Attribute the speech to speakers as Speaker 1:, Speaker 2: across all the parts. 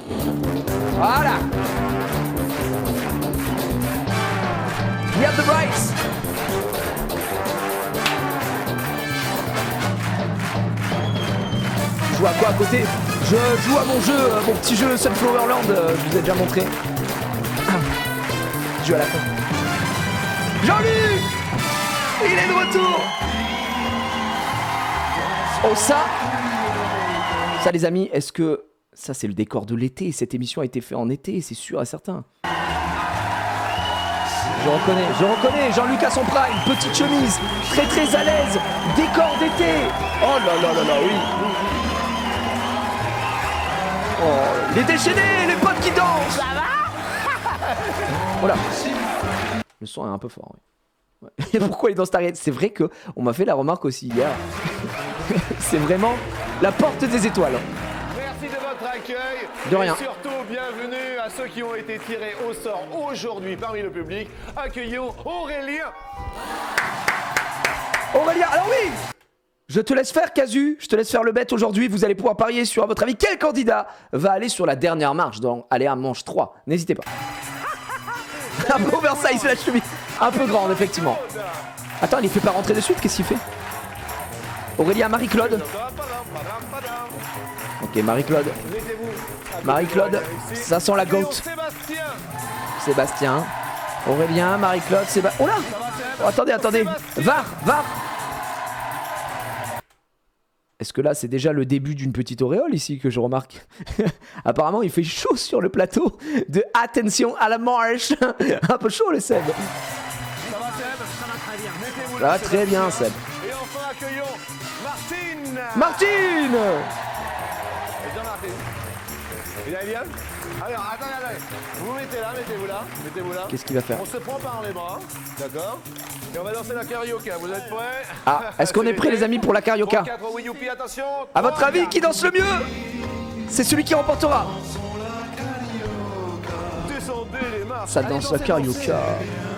Speaker 1: Voilà. We have the rights. Je joue à quoi à côté? Je joue à mon jeu, mon petit jeu Sunflowerland, je vous ai déjà montré. Je joue à la fin. Jean-Luc, il est de retour. Oh ça les amis, est-ce que ça c'est le décor de l'été? Cette émission a été faite en été, c'est sûr et certain. Je reconnais, Jean-Luc à son prime, petite chemise, très très à l'aise, décor d'été. Oh là là là là, oui. Oh, il est déchaîné, les potes qui dansent. Ça va? Voilà. Le son est un peu fort, oui. Ouais. Et pourquoi il danse t'arrêtes? C'est vrai que on m'a fait la remarque aussi hier. C'est vraiment la porte des étoiles.
Speaker 2: Merci de votre accueil.
Speaker 1: De rien.
Speaker 2: Et surtout, bienvenue à ceux qui ont été tirés au sort aujourd'hui parmi le public. Accueillons Aurélien.
Speaker 1: Aurélien, alors oui, je te laisse faire, Casu. Je te laisse faire le bet aujourd'hui. Vous allez pouvoir parier sur, à votre avis, quel candidat va aller sur la dernière marche dans Aléa Manche 3. N'hésitez pas. Un peu oversize la chemise. Un peu grande, effectivement. Attends, il ne fait pas rentrer de suite. Qu'est-ce qu'il fait? Aurélien, Marie-Claude. Ok, Marie-Claude. Marie-Claude, ça sent la goat. Sébastien. Aurélien, Marie-Claude, Sébastien. Oh là! Oh, attendez. Var. Est-ce que là, c'est déjà le début d'une petite auréole ici que je remarque? Apparemment, il fait chaud sur le plateau de Attention à la marche. Un peu chaud, le Seb.
Speaker 2: Ça va, Seb? Ça va très bien. Mettez-vous
Speaker 1: Ça va très bien, Seb.
Speaker 2: Et enfin, accueillons Martine.
Speaker 1: Martine!
Speaker 2: Et Jean-Martine. Il allait bien? Alors, attendez. Vous vous mettez là, mettez-vous là.
Speaker 1: Qu'est-ce qu'il va faire?
Speaker 2: On se prend par les bras, d'accord? Et on va lancer la carioca. Vous êtes prêts?
Speaker 1: Ah, est-ce qu'on est prêts, les amis, pour la carioca?
Speaker 2: 4, oui, youpi, attention.
Speaker 1: À votre avis, qui danse le mieux? C'est celui qui remportera.
Speaker 2: Descendez les marches.
Speaker 1: Ça
Speaker 2: Allez,
Speaker 1: danse la
Speaker 2: dansez,
Speaker 1: carioca.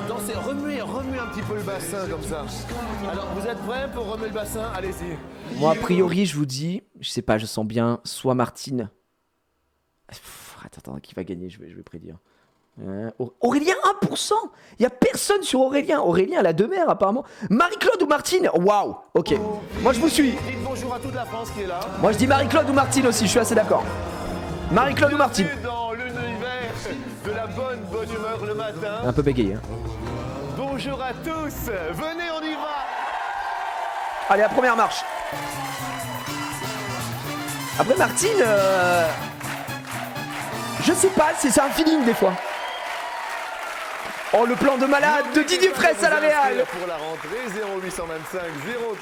Speaker 2: Dansez, remuez un petit peu le bassin comme ça. Alors, vous êtes prêts pour remuer le bassin? Allez-y.
Speaker 1: Moi, a priori, je vous dis, je sais pas, je sens bien, soit Martine. Attends, qui va gagner? Je vais prédire. Aurélien, 1%. Il y a personne sur Aurélien. Aurélien, elle a deux mères, apparemment. Marie-Claude ou Martine? Waouh. Ok. Moi, je vous suis.
Speaker 2: Dites bonjour à toute la France qui est là.
Speaker 1: Moi, je dis Marie-Claude ou Martine aussi. Je suis assez d'accord. Marie-Claude ou Martine?
Speaker 2: Bienvenue dans l'univers de la bonne humeur le matin.
Speaker 1: Un peu bégayé. Hein.
Speaker 2: Bonjour à tous. Venez, on y va.
Speaker 1: Allez, la première marche. Après, Martine, je sais pas, c'est un feeling des fois. Oh, le plan de malade de Didier Fraisse à la Real.
Speaker 2: Pour la rentrée, 0825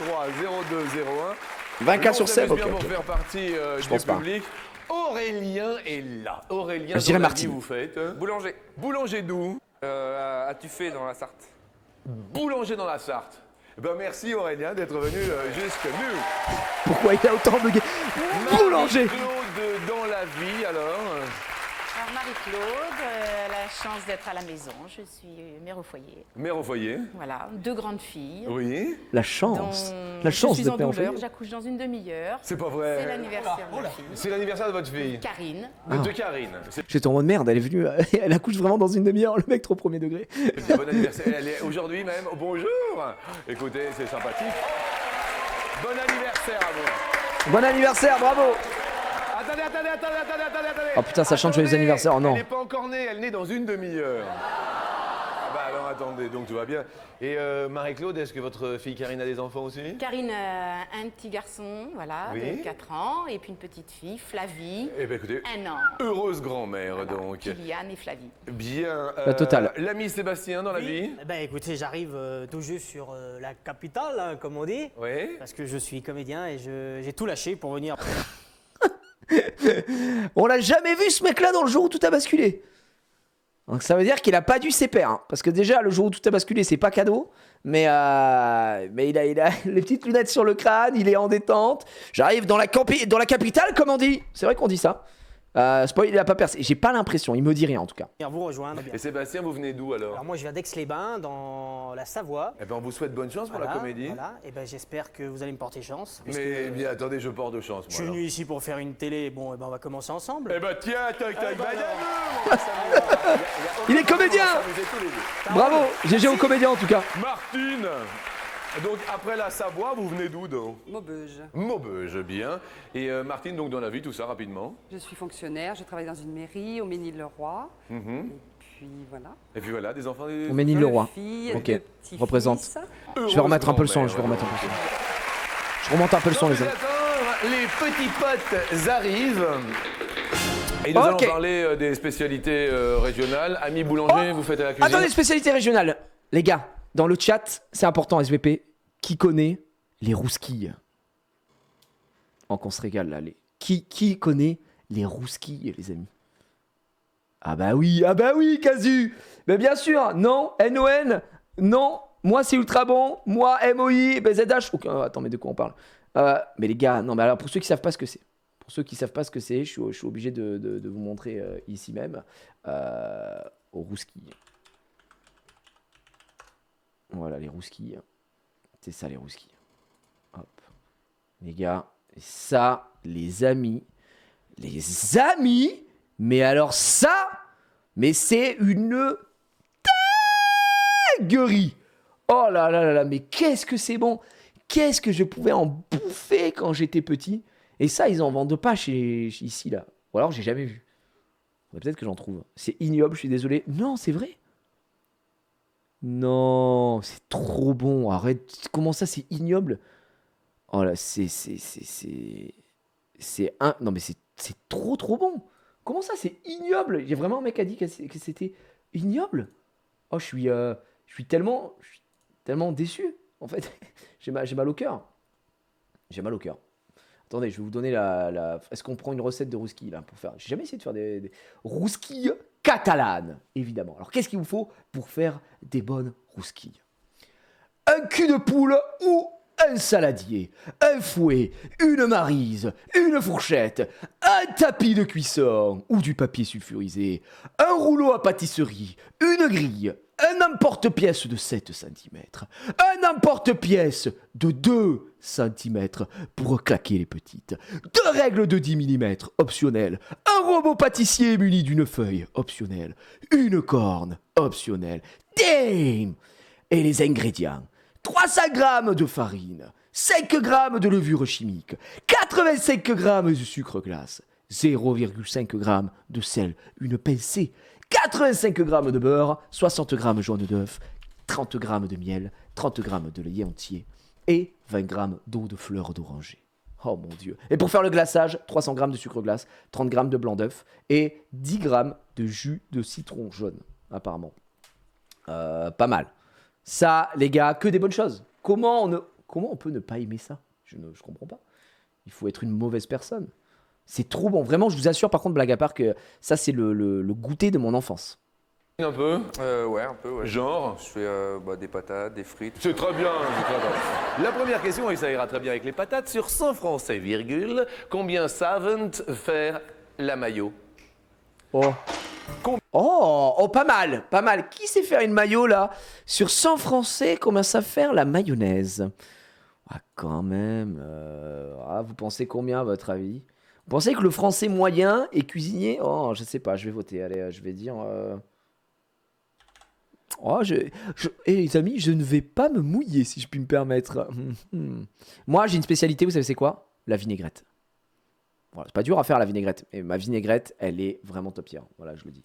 Speaker 2: 03 02 01.
Speaker 1: 20K sur Seb, ok.
Speaker 2: Pour faire partie
Speaker 1: Je pense
Speaker 2: du
Speaker 1: pas.
Speaker 2: public. Aurélien est là. Aurélien,
Speaker 1: Je dirais
Speaker 2: dans la
Speaker 1: Martine.
Speaker 2: vie, vous faites
Speaker 3: Boulanger.
Speaker 2: Boulanger d'où?
Speaker 3: À Tuffet dans la Sarthe.
Speaker 2: Boulanger dans la Sarthe. Eh ben merci Aurélien d'être venu jusque nous.
Speaker 1: Pourquoi il a autant de boulanger?
Speaker 2: Claude dans la vie alors.
Speaker 4: Alors Marie-Claude, la chance d'être à la maison. Je suis mère au foyer.
Speaker 2: Mère au foyer.
Speaker 4: Voilà, 2 grandes filles.
Speaker 2: Oui.
Speaker 1: La chance.
Speaker 4: dont
Speaker 1: La chance
Speaker 4: je suis
Speaker 1: de
Speaker 4: en
Speaker 1: père au
Speaker 4: douleur,
Speaker 1: foyer.
Speaker 4: j'accouche dans une demi-heure.
Speaker 2: C'est pas vrai.
Speaker 4: C'est l'anniversaire de ma fille.
Speaker 2: C'est l'anniversaire de votre fille.
Speaker 4: Karine.
Speaker 2: De Karine. C'est
Speaker 1: J'étais en mode merde, elle est venue, elle accouche vraiment dans une demi-heure, le mec trop premier degré.
Speaker 2: bien, bon anniversaire. Elle est aujourd'hui même. Oh, bonjour. Écoutez, c'est sympathique. Bon anniversaire à vous.
Speaker 1: Bon anniversaire, bravo.
Speaker 2: Attendez.
Speaker 1: Oh putain, ça chante joyeux anniversaire, oh non.
Speaker 2: Elle n'est pas encore née, elle naît dans une demi-heure. Bah alors attendez, donc tout va bien. Et Marie-Claude, est-ce que votre fille Karine a des enfants aussi?
Speaker 4: Karine, un petit garçon, voilà,
Speaker 2: Oui.
Speaker 4: de 4 ans, et puis une petite fille, Flavie,
Speaker 2: Eh bien écoutez,
Speaker 4: 1 an.
Speaker 2: heureuse grand-mère
Speaker 4: Voilà,
Speaker 2: donc.
Speaker 4: Kylian et Flavie.
Speaker 2: Bien.
Speaker 1: La totale.
Speaker 2: L'ami Sébastien dans la vie.
Speaker 5: Eh ben écoutez, j'arrive tout juste sur la capitale, hein, comme on dit,
Speaker 2: Oui.
Speaker 5: parce que je suis comédien et j'ai tout lâché pour venir.
Speaker 1: On l'a jamais vu ce mec-là dans le jour où tout a basculé. Donc ça veut dire qu'il a pas dû ses pairs. Hein. Parce que déjà, le jour où tout a basculé, c'est pas cadeau. Mais il a les petites lunettes sur le crâne, il est en détente. J'arrive dans la capitale, comme on dit. C'est vrai qu'on dit ça. Spoil, il a pas percé. J'ai pas l'impression, il me dit rien en tout cas.
Speaker 5: Venir vous rejoindre.
Speaker 2: Et Sébastien, vous venez d'où alors?
Speaker 5: Alors moi je viens d'Aix-les-Bains, dans la Savoie.
Speaker 2: Eh ben, on vous souhaite bonne chance pour la comédie.
Speaker 5: Voilà, et ben j'espère que vous allez me porter chance.
Speaker 2: Mais bien, attendez, je porte de chance.
Speaker 5: Je suis venu ici pour faire une télé, bon, et ben on va commencer ensemble.
Speaker 2: Eh ben tiens, tac, tac,
Speaker 1: Il est comédien. Bravo, GG au comédien en tout cas.
Speaker 2: Martine. Donc après la Savoie, vous venez d'où donc?
Speaker 6: Maubeuge.
Speaker 2: Maubeuge, bien. Et Martine, donc dans la vie, tout ça rapidement.
Speaker 6: Je suis fonctionnaire, je travaille dans une mairie au Ménil-le-Roi. Et puis voilà.
Speaker 2: Et puis voilà, des enfants, des...
Speaker 1: On Ménil le roi.
Speaker 6: Deux filles,
Speaker 1: Ok,
Speaker 6: deux petits-fils.
Speaker 1: représente. Je vais remettre un peu le son, je vais remettre un peu le son. Je remonte un peu le son les amis.
Speaker 2: Les petits potes arrivent. Et nous allons parler des spécialités régionales. Ami boulanger, vous faites à la cuisine.
Speaker 1: Attendez, spécialité régionale. Les gars, dans le chat, c'est important SVP. Qui connaît les rousquilles? Oh, qu'on se régale là. Qui connaît les rousquilles, les amis? Ah bah oui, Casu. Mais bien sûr, non, NON, non. Moi, c'est ultra bon. Moi, MOI, BZH. Attends, mais de quoi on parle? Mais les gars, non, mais alors pour ceux qui savent pas ce que c'est, je suis obligé de vous montrer ici même aux rousquilles. Voilà les rousquilles. C'est ça les rousquilles. Hop. Les gars, ça, les amis, mais alors ça, mais c'est une dinguerie. Oh là là là là, mais qu'est-ce que c'est bon. Qu'est-ce que je pouvais en bouffer quand j'étais petit. Et ça, ils en vendent pas ici, là. Ou alors, j'ai jamais vu. Peut-être que j'en trouve. C'est ignoble, je suis désolé. Non, c'est vrai. Non, c'est trop bon. Arrête. Comment ça, c'est ignoble? Oh là, non, mais c'est trop bon. Comment ça, c'est ignoble? Il y a vraiment un mec qui a dit que c'était ignoble. Oh, je suis tellement déçu. En fait, j'ai mal au cœur. Attendez, je vais vous donner Est-ce qu'on prend une recette de rousquilles là pour faire? J'ai jamais essayé de faire des rousquilles catalanes, évidemment. Alors, qu'est-ce qu'il vous faut pour faire des bonnes rousquilles? Un cul de poule ou un saladier, un fouet, une maryse, une fourchette, un tapis de cuisson ou du papier sulfurisé, un rouleau à pâtisserie, une grille, un emporte-pièce de 7 cm, un emporte-pièce de 2 cm pour claquer les petites, 2 règles de 10 mm optionnelles, un robot pâtissier muni d'une feuille optionnelle, une corne optionnelle, damn! Et les ingrédients: 300 g de farine, 5 g de levure chimique, 85 g de sucre glace, 0,5 g de sel, une pincée, 85 g de beurre, 60 g jaune d'œuf, 30 g de miel, 30 g de lait entier et 20 g d'eau de fleur d'oranger. Oh mon Dieu. Et pour faire le glaçage, 300 g de sucre glace, 30 g de blanc d'œuf et 10 g de jus de citron jaune, apparemment. Pas mal. Ça, les gars, que des bonnes choses. Comment on peut ne pas aimer ça? Je comprends pas. Il faut être une mauvaise personne. C'est trop bon. Vraiment, je vous assure, par contre, blague à part, que ça, c'est le goûter de mon enfance.
Speaker 2: Un peu?
Speaker 3: Ouais, un peu, ouais.
Speaker 2: Genre?
Speaker 3: Je fais des patates, des frites.
Speaker 2: C'est très bien, La première question, et ça ira très bien avec les patates, sur 100 Français, virgule, combien savent faire la mayo?
Speaker 1: Pas mal. Qui sait faire une mayo, là? Sur 100 Français, combien savent faire la mayonnaise? Ah, quand même. Vous pensez combien, à votre avis? Vous pensez que le Français moyen est cuisinier? Oh, je sais pas, je vais voter. Allez, je vais dire... les amis, je ne vais pas me mouiller, si je puis me permettre. Moi, j'ai une spécialité, vous savez c'est quoi? La vinaigrette. Voilà, c'est pas dur à faire la vinaigrette, mais ma vinaigrette, elle est vraiment top tier. Voilà, je le dis.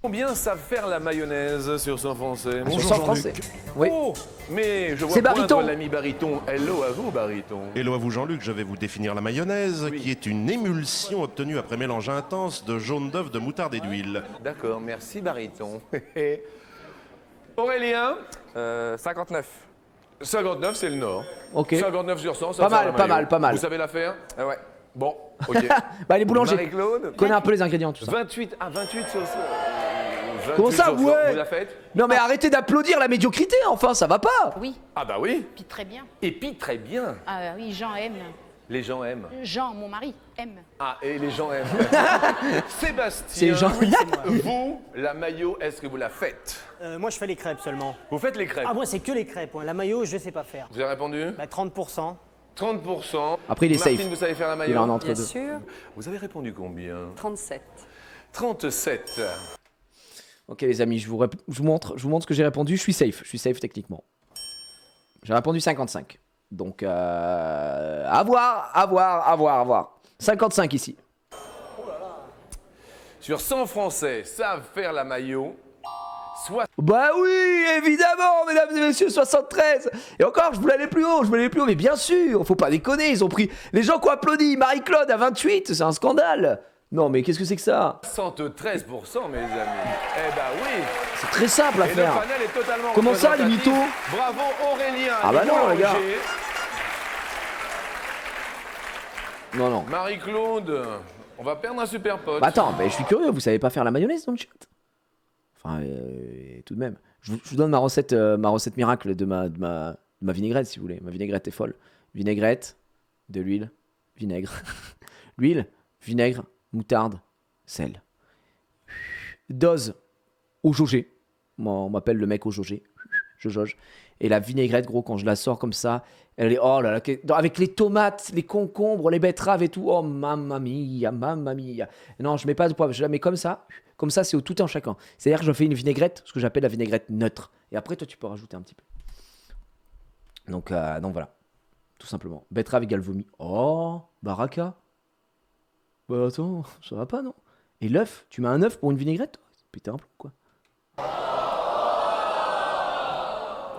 Speaker 2: Combien savent faire la mayonnaise sur 100 Français?
Speaker 1: Sur 100 Français. Oui.
Speaker 2: Oh, mais je vois
Speaker 1: C'est
Speaker 2: poindre
Speaker 1: Baryton.
Speaker 2: l'ami Baryton. Hello à vous, Baryton.
Speaker 7: Hello à vous Jean-Luc, je vais vous définir la mayonnaise, qui est une émulsion obtenue après mélange intense de jaune d'œuf, de moutarde et d'huile.
Speaker 2: D'accord, merci Baryton. Aurélien?
Speaker 3: 59.
Speaker 2: 59, c'est le Nord.
Speaker 1: Ok.
Speaker 2: 59 sur 100, ça fait
Speaker 1: Pas mal.
Speaker 2: Vous savez la faire?
Speaker 3: Ouais.
Speaker 2: Bon, ok.
Speaker 1: Bah, les boulangers.
Speaker 2: Marie-Claude?
Speaker 1: Connais un peu les ingrédients, tout ça.
Speaker 2: 28 sur 100.
Speaker 1: Comment ça, ouais?
Speaker 2: Vous la faites?
Speaker 1: Non, mais arrêtez d'applaudir la médiocrité, enfin, ça va pas.
Speaker 4: Oui,
Speaker 2: Ah bah oui.
Speaker 4: puis très bien.
Speaker 2: Et puis très bien.
Speaker 4: Ah oui, Jean aime.
Speaker 2: Les gens aiment.
Speaker 4: Jean, mon mari, aime.
Speaker 2: Ah, et les gens aiment. Sébastien,
Speaker 1: C'est Jean.
Speaker 5: Oui, c'est moi.
Speaker 2: vous, la maillot, est-ce que vous la faites?
Speaker 5: Moi, je fais les crêpes seulement.
Speaker 2: Vous faites les crêpes.
Speaker 5: Ah, moi, c'est que les crêpes. La maillot, je sais pas faire.
Speaker 2: Vous avez répondu?
Speaker 5: Bah, 30%.
Speaker 2: 30%.
Speaker 1: Après, il est
Speaker 2: Martine,
Speaker 1: safe.
Speaker 2: vous savez faire la
Speaker 1: Il est
Speaker 2: maillot?
Speaker 1: en entre
Speaker 6: Bien
Speaker 1: deux.
Speaker 6: sûr.
Speaker 2: Vous avez répondu combien?
Speaker 6: 37.
Speaker 2: 37.
Speaker 1: Ok les amis, je vous montre ce que j'ai répondu. Je suis safe techniquement. J'ai répondu 55. Donc à voir. 55 ici.
Speaker 2: Sur 100 Français savent faire la maillot, soit
Speaker 1: Bah oui, évidemment, mesdames et messieurs, 73. Et encore, je voulais aller plus haut, mais bien sûr, faut pas déconner, ils ont pris... Les gens qui ont applaudi Marie-Claude à 28, c'est un scandale. Non mais qu'est-ce que c'est que ça?
Speaker 2: 73%, mes amis. Eh ben oui.
Speaker 1: C'est très simple à
Speaker 2: Et le
Speaker 1: faire.
Speaker 2: panel est totalement
Speaker 1: Comment ça, les
Speaker 2: représentatif.
Speaker 1: mythos?
Speaker 2: Bravo Aurélien.
Speaker 1: Ah bah non, les gars.
Speaker 2: Boulanger.
Speaker 1: Non.
Speaker 2: Marie-Claude, on va perdre un super pote.
Speaker 1: Bah attends, mais je suis curieux, vous savez pas faire la mayonnaise dans le chat? Enfin, tout de même. Je vous donne ma recette miracle de ma vinaigrette, si vous voulez. Ma vinaigrette est folle. Vinaigrette, de l'huile, vinaigre. L'huile, vinaigre, moutarde, sel. Dose au jaugé. Moi, on m'appelle le mec au jaugé. Je jauge. Et la vinaigrette, gros, quand je la sors comme ça, elle est, oh là là, avec les tomates, les concombres, les betteraves et tout, oh mamma mia. Non, je mets pas de poivre, je la mets comme ça c'est au tout un chacun. C'est-à-dire que je fais une vinaigrette, ce que j'appelle la vinaigrette neutre. Et après, toi, tu peux rajouter un petit peu. Donc voilà, tout simplement. Betterave égale vomi. Oh, baraka. Bah attends, ça va pas, non? Et l'œuf, tu mets un œuf pour une vinaigrette? Péter un plomb, quoi.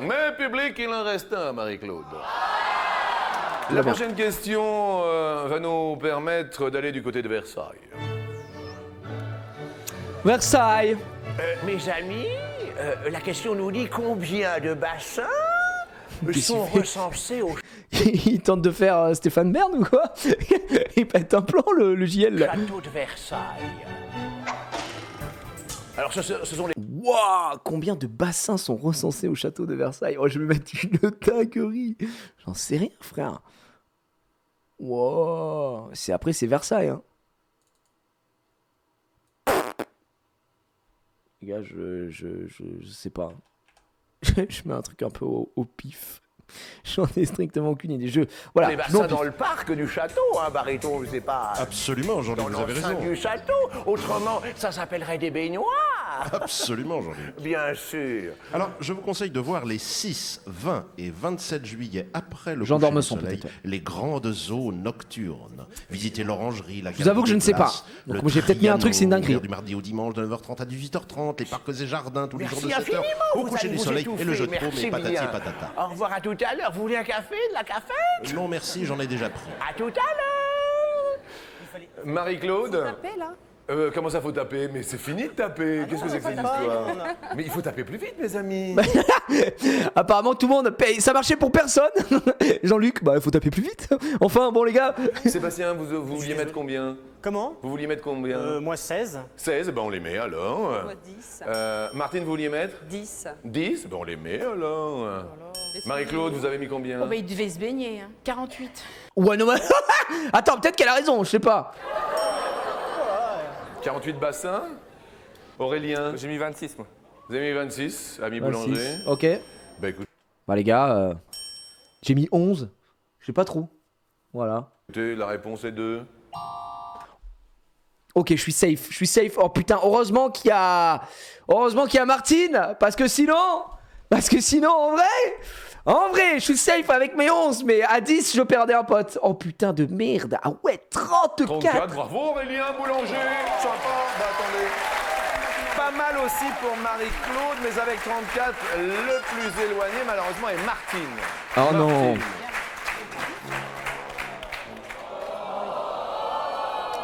Speaker 2: Mais public, il en reste un, Marie-Claude.
Speaker 1: va
Speaker 2: La
Speaker 1: bien.
Speaker 2: prochaine question va nous permettre d'aller du côté de Versailles.
Speaker 1: Versailles.
Speaker 8: Mes amis, la question nous dit combien de bassins sont
Speaker 1: fait
Speaker 8: recensés au
Speaker 1: Il tente de faire Stéphane Bern ou quoi? Il pète un plan, le JL, là.
Speaker 8: château de Versailles. Alors ce sont les...
Speaker 1: Waouh, combien de bassins sont recensés au château de Versailles? Oh, je vais mettre une dinguerie. J'en sais rien, frère. Wow. Après, c'est Versailles, hein. Les gars, je sais pas. Je mets un truc un peu au pif. J'en ai strictement aucune idée. Voilà.
Speaker 8: les
Speaker 1: non,
Speaker 8: bassins
Speaker 1: pif.
Speaker 8: dans le parc du château, hein, Bariton, je sais pas.
Speaker 7: Absolument, Jean-Luc,
Speaker 8: Dans
Speaker 7: vous avez
Speaker 8: l'enceinte
Speaker 7: raison.
Speaker 8: du château. Autrement, ça s'appellerait des baignoires.
Speaker 7: Absolument, Jean-Luc.
Speaker 8: Bien sûr.
Speaker 7: Alors, je vous conseille de voir les 6, 20 et 27 juillet, après le
Speaker 1: Jean
Speaker 7: coucher du
Speaker 1: d'Ormesson,
Speaker 7: soleil,
Speaker 1: peut-être.
Speaker 7: les grandes eaux nocturnes. Visitez l'orangerie, la
Speaker 1: Je vous avoue que je ne sais pas. Donc, moi, j'ai peut-être mis un truc, c'est une dinguerie.
Speaker 7: Du mardi au dimanche, de 9h30 à 18h30, les parcs et jardins, tous les
Speaker 8: Merci
Speaker 7: jours de 7h,
Speaker 8: infiniment.
Speaker 7: au
Speaker 8: Vous
Speaker 7: coucher
Speaker 8: allez
Speaker 7: du
Speaker 8: vous
Speaker 7: soleil,
Speaker 8: étouffer.
Speaker 7: et le jeu de paume,
Speaker 8: Merci
Speaker 7: et patati
Speaker 8: bien.
Speaker 7: et patata.
Speaker 8: Au revoir, à tout à l'heure. Vous voulez un café, de la café?
Speaker 7: Non, merci, j'en ai déjà pris.
Speaker 8: À tout à l'heure.
Speaker 2: Marie-Claude,
Speaker 6: Tapez là.
Speaker 2: comment ça faut taper? Mais c'est fini de taper. Qu'est-ce que c'est que cette histoire? Mais il faut taper plus vite, mes amis.
Speaker 1: Apparemment, tout le monde paye. Ça marchait pour personne. Jean-Luc, bah, il faut taper plus vite. Enfin, bon, les gars.
Speaker 2: Sébastien, vous vouliez mettre combien?
Speaker 5: Comment
Speaker 2: Vous vouliez mettre combien?
Speaker 5: Moi, 16.
Speaker 2: 16, ben on les met alors.
Speaker 6: Moi, 10.
Speaker 2: Martine, vous vouliez mettre
Speaker 6: 10.
Speaker 2: 10, ben on les met alors. Marie-Claude, vous avez mis combien?
Speaker 4: Oh, bah, il devait se baigner, hein. 48.
Speaker 1: Ouais, non, mais... Attends, peut-être qu'elle a raison, je sais pas.
Speaker 2: 48 bassins. Aurélien,
Speaker 3: J'ai mis 26, moi.
Speaker 2: vous avez mis 26, ami
Speaker 1: 26.
Speaker 2: Boulanger.
Speaker 1: Ok.
Speaker 2: Bah écoutez,
Speaker 1: Bah, les gars, j'ai mis 11. Je sais pas trop. Voilà.
Speaker 2: la réponse est 2.
Speaker 1: Ok, je suis safe. Oh putain, heureusement qu'il y a Martine, parce que sinon, en vrai, je suis safe avec mes 11, mais à 10, je perdais un pote. Oh putain de merde. Ah ouais, 34.
Speaker 2: 34, bravo Aurélien Boulanger. Sympa, bah attendez. Pas mal aussi pour Marie-Claude, mais avec 34, le plus éloigné malheureusement est Martine.
Speaker 1: Oh non.
Speaker 2: Martine.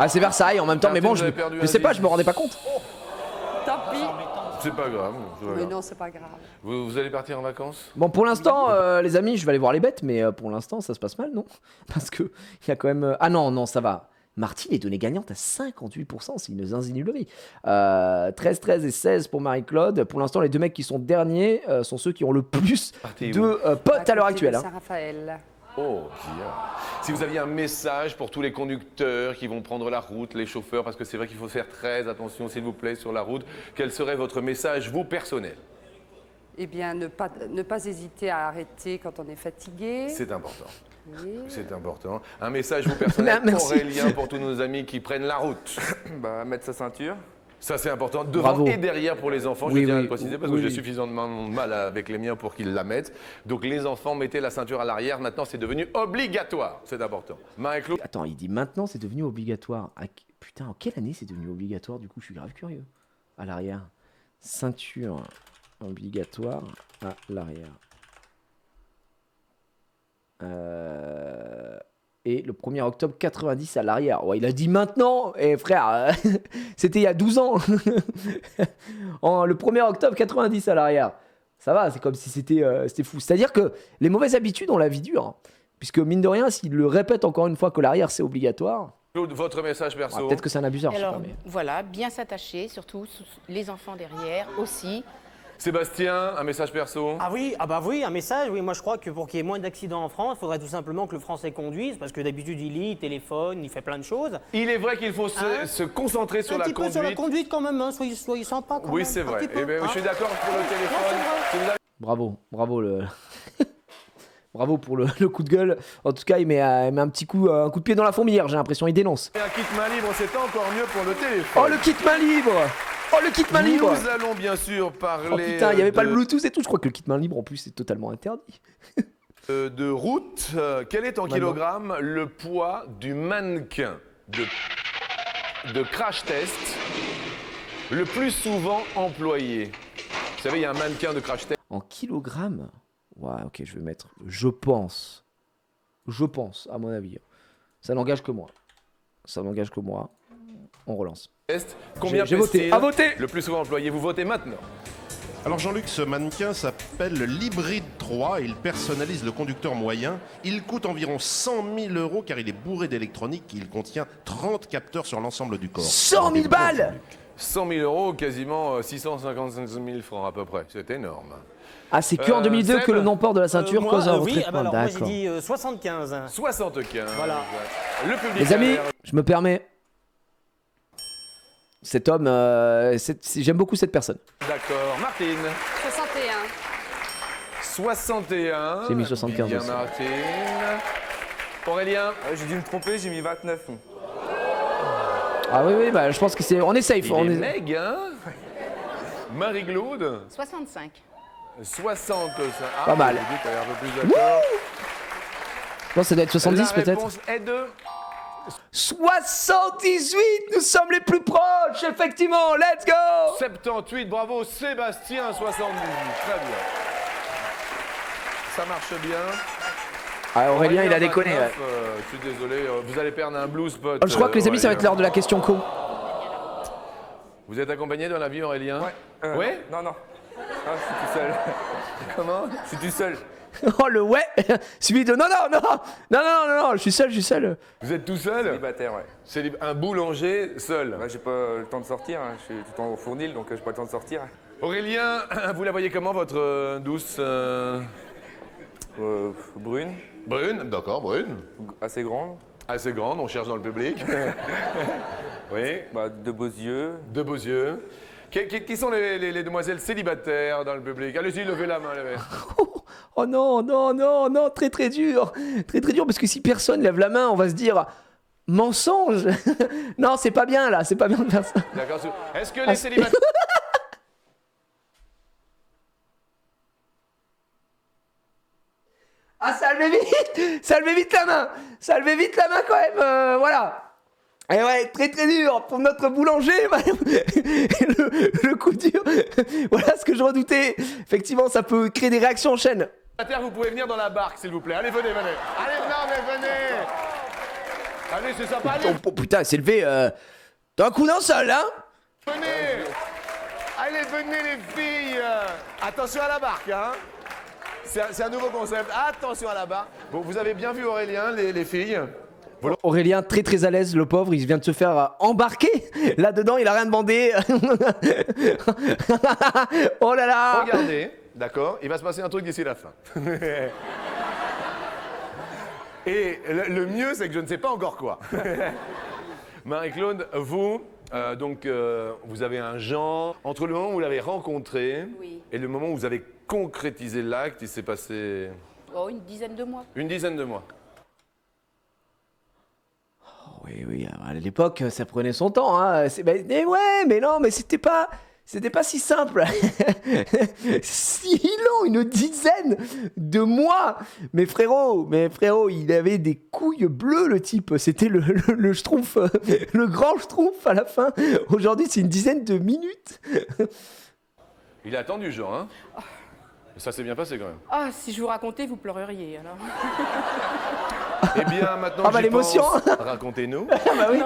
Speaker 1: Ah, c'est Versailles en même temps, mais bon,
Speaker 2: Martine,
Speaker 1: je
Speaker 2: vous avez perdu
Speaker 1: sais
Speaker 2: un
Speaker 1: pas,
Speaker 2: dix.
Speaker 1: je me rendais pas compte.
Speaker 6: Tant pis.
Speaker 2: C'est pas grave. c'est pas
Speaker 6: Mais
Speaker 2: grave.
Speaker 6: non, c'est pas grave.
Speaker 2: Vous allez partir en vacances?
Speaker 1: Bon, pour l'instant, les amis, je vais aller voir les bêtes, mais pour l'instant, ça se passe mal, non? Parce que il y a quand même. Ah non, ça va. Martine est donnée gagnante à 58%, c'est une zinzinulerie. 13, 13 et 16 pour Marie-Claude. Pour l'instant, les deux mecs qui sont derniers sont ceux qui ont le plus
Speaker 2: Partez
Speaker 1: de potes à l'heure
Speaker 6: côté de
Speaker 1: actuelle. Hein.
Speaker 6: Saint-Raphaël.
Speaker 2: Oh, bien. Si vous aviez un message pour tous les conducteurs qui vont prendre la route, les chauffeurs, parce que c'est vrai qu'il faut faire très attention, s'il vous plaît, sur la route, quel serait votre message, vous, personnel?
Speaker 6: Eh bien, ne pas hésiter à arrêter quand on est fatigué.
Speaker 2: C'est important.
Speaker 6: Oui.
Speaker 2: C'est important. Un message, vous, personnel,
Speaker 1: Merci.
Speaker 2: Aurélien, pour tous nos amis qui prennent la route.
Speaker 3: Bah, mettre sa ceinture.
Speaker 2: Ça, c'est important. Devant
Speaker 1: Bravo.
Speaker 2: et derrière pour les enfants,
Speaker 1: Oui,
Speaker 2: je tiens à
Speaker 1: oui.
Speaker 2: le préciser, parce que
Speaker 1: Oui,
Speaker 2: j'ai
Speaker 1: oui.
Speaker 2: suffisamment de mal avec les miens pour qu'ils la mettent. Donc, les enfants, mettez la ceinture à l'arrière. Maintenant, c'est devenu obligatoire. C'est important. Marie-Claude,
Speaker 1: Attends, il dit maintenant c'est devenu obligatoire. Putain, en quelle année c'est devenu obligatoire du coup? Je suis grave curieux. À l'arrière. Ceinture obligatoire à l'arrière. Et le 1er octobre 90 à l'arrière. Ouais, il a dit maintenant. Eh frère, c'était il y a 12 ans. Le 1er octobre 90 à l'arrière. Ça va, c'est comme si c'était fou. C'est-à-dire que les mauvaises habitudes, on la vie dure. Hein. Puisque mine de rien, s'il le répète encore une fois que l'arrière c'est obligatoire,
Speaker 2: votre message perso.
Speaker 1: peut-être que c'est un abuseur.
Speaker 4: Et
Speaker 1: je sais
Speaker 4: alors,
Speaker 1: pas, mais...
Speaker 4: voilà, bien s'attacher, surtout les enfants derrière aussi.
Speaker 2: Sébastien, un message perso.
Speaker 5: Ah oui, un message. Oui, moi je crois que pour qu'il y ait moins d'accidents en France, il faudrait tout simplement que le Français conduise, parce que d'habitude il lit, il téléphone, il fait plein de choses.
Speaker 2: Il est vrai qu'il faut
Speaker 5: Hein
Speaker 2: se concentrer sur
Speaker 5: Un
Speaker 2: la
Speaker 5: petit peu
Speaker 2: conduite.
Speaker 5: sur la conduite quand même, hein. soyez sympa quand
Speaker 2: Oui,
Speaker 5: même.
Speaker 2: c'est
Speaker 5: un
Speaker 2: vrai.
Speaker 5: petit peu,
Speaker 2: Eh ben,
Speaker 5: hein.
Speaker 2: je suis d'accord pour le téléphone.
Speaker 5: Non, c'est
Speaker 2: Si vous avez-
Speaker 1: Bravo le... Bravo pour le coup de gueule. En tout cas, il met un petit coup, un coup de pied dans la fourmilière, j'ai l'impression, il dénonce.
Speaker 2: un kit main libre, c'est encore mieux pour le téléphone.
Speaker 1: Oh le kit main libre! Oh le kit main libre!
Speaker 2: Nous allons bien sûr parler
Speaker 1: Oh putain, il n'y avait pas
Speaker 2: de-
Speaker 1: le Bluetooth et tout. Je crois que le kit main libre en plus c'est totalement interdit.
Speaker 2: de route. Quel est en kilogrammes le poids du mannequin de crash test le plus souvent employé? Vous savez, il y a un mannequin de crash test.
Speaker 1: En kilogrammes? Ouais, ok, je vais mettre. Je pense, à mon avis. Ça n'engage que moi. On relance.
Speaker 2: Combien
Speaker 1: J'ai voté.
Speaker 2: pèse-t-il
Speaker 1: À voter.
Speaker 2: le plus souvent employé? Vous votez maintenant.
Speaker 7: Alors Jean-Luc, ce mannequin s'appelle l'Hybride 3, il personnalise le conducteur moyen. Il coûte environ 100 000 € car il est bourré d'électronique et il contient 30 capteurs sur l'ensemble du corps.
Speaker 1: 100 000 balles!
Speaker 2: 100 000 €, quasiment 655 000 francs à peu près. C'est énorme.
Speaker 1: Ah, c'est que en 2002
Speaker 2: Seb
Speaker 1: que le non-port de la ceinture
Speaker 5: Moi,
Speaker 1: cause un
Speaker 5: oui,
Speaker 1: retrait.
Speaker 5: alors moi j'ai
Speaker 1: D'accord.
Speaker 5: dit 75.
Speaker 2: 75.
Speaker 5: Voilà.
Speaker 2: Le public.
Speaker 1: Les amis,
Speaker 2: a l'air-
Speaker 1: je me permets. Cet homme, j'aime beaucoup cette personne.
Speaker 2: D'accord. Martine.
Speaker 6: 61.
Speaker 2: 61.
Speaker 1: J'ai mis 75
Speaker 2: Bien
Speaker 1: aussi.
Speaker 2: Martine. Aurélien.
Speaker 3: J'ai dû me tromper, j'ai mis 29.
Speaker 1: Ah oui, bah, je pense que c'est. On est safe.
Speaker 2: Il
Speaker 1: On
Speaker 2: est
Speaker 1: est...
Speaker 2: meg, hein. Marie-Claude.
Speaker 4: 65.
Speaker 2: 65. Ah,
Speaker 1: Pas mal.
Speaker 2: vous dites, elle est un peu plus d'accord.
Speaker 1: Je pense que ça doit être 70
Speaker 2: La
Speaker 1: peut-être.
Speaker 2: réponse est de
Speaker 1: 78! Nous sommes les plus proches, effectivement! Let's go!
Speaker 2: 78. Bravo, Sébastien, 78. Très bien. Ça marche bien.
Speaker 1: Ah, Aurélien, il a déconné.
Speaker 2: 29, je suis désolé, vous allez perdre un blue spot.
Speaker 1: Je crois que les amis, ça va être l'heure de la question co.
Speaker 2: Vous êtes accompagné dans la vie, Aurélien?
Speaker 3: Ouais.
Speaker 2: Ouais.
Speaker 3: Non, non. Ah, je suis tout seul.
Speaker 2: Comment?
Speaker 3: Je suis tout seul.
Speaker 1: Oh le ouais! Suivi de non, je suis seul.
Speaker 2: Vous êtes tout seul?
Speaker 3: Célibataire, ouais.
Speaker 2: C'est un boulanger seul.
Speaker 3: J'ai pas le temps de sortir, hein. Je suis tout le temps au fournil, donc j'ai pas le temps de sortir.
Speaker 2: Aurélien, vous la voyez comment, votre douce
Speaker 3: Brune,
Speaker 2: Brune, d'accord, brune.
Speaker 3: assez grande,
Speaker 2: Assez grande, on cherche dans le public. Oui,
Speaker 3: bah, de beaux yeux.
Speaker 2: de beaux yeux. Qui sont les demoiselles célibataires dans le public? Allez-y, levez la main, levez.
Speaker 1: Oh non, très dur. Très dur, parce que si personne lève la main, on va se dire mensonge. Non, c'est pas bien là, c'est pas bien de faire ça.
Speaker 2: D'accord. Est-ce que les célibataires...
Speaker 1: Ah, ça levez vite la main quand même, voilà. Et ouais, très dur pour notre boulanger, le coup dur. Voilà ce que je redoutais. Effectivement, ça peut créer des réactions en chaîne.
Speaker 2: Vous pouvez venir dans la barque, s'il vous plaît. Allez, venez. Allez, non, mais venez. Allez, c'est sympa, allez,
Speaker 1: Oh putain, c'est levé d'un coup d'un seul, hein.
Speaker 2: venez. Allez, venez, les filles. Attention à la barque, hein. C'est un nouveau concept. Attention à la barque. Bon, vous avez bien vu Aurélien, les filles.
Speaker 1: Aurélien, très à l'aise, le pauvre, il vient de se faire embarquer. Là-dedans, il a rien demandé. Oh là là.
Speaker 2: Regardez, d'accord, il va se passer un truc d'ici la fin. Et le mieux, c'est que je ne sais pas encore quoi. Marie-Claude, vous, vous avez un genre. Entre le moment où vous l'avez rencontré
Speaker 4: Oui.
Speaker 2: et le moment où vous avez concrétisé l'acte, il s'est passé
Speaker 4: Oh, une dizaine de mois.
Speaker 2: une dizaine de mois.
Speaker 1: Oui, à l'époque, ça prenait son temps. Hein. Mais ouais, mais non, mais c'était pas si simple. Si long, une dizaine de mois. Mais frérot, il avait des couilles bleues, le type. C'était le schtroumpf, le grand schtroumpf à la fin. Aujourd'hui, c'est une dizaine de minutes.
Speaker 2: Il a attendu, genre, hein. Ça s'est bien passé quand même.
Speaker 4: Ah, si je vous racontais, vous pleureriez alors.
Speaker 2: Eh bien, maintenant,
Speaker 1: Ah bah,
Speaker 2: j'y
Speaker 1: l'émotion.
Speaker 2: pense, racontez-nous.
Speaker 1: Ah bah oui.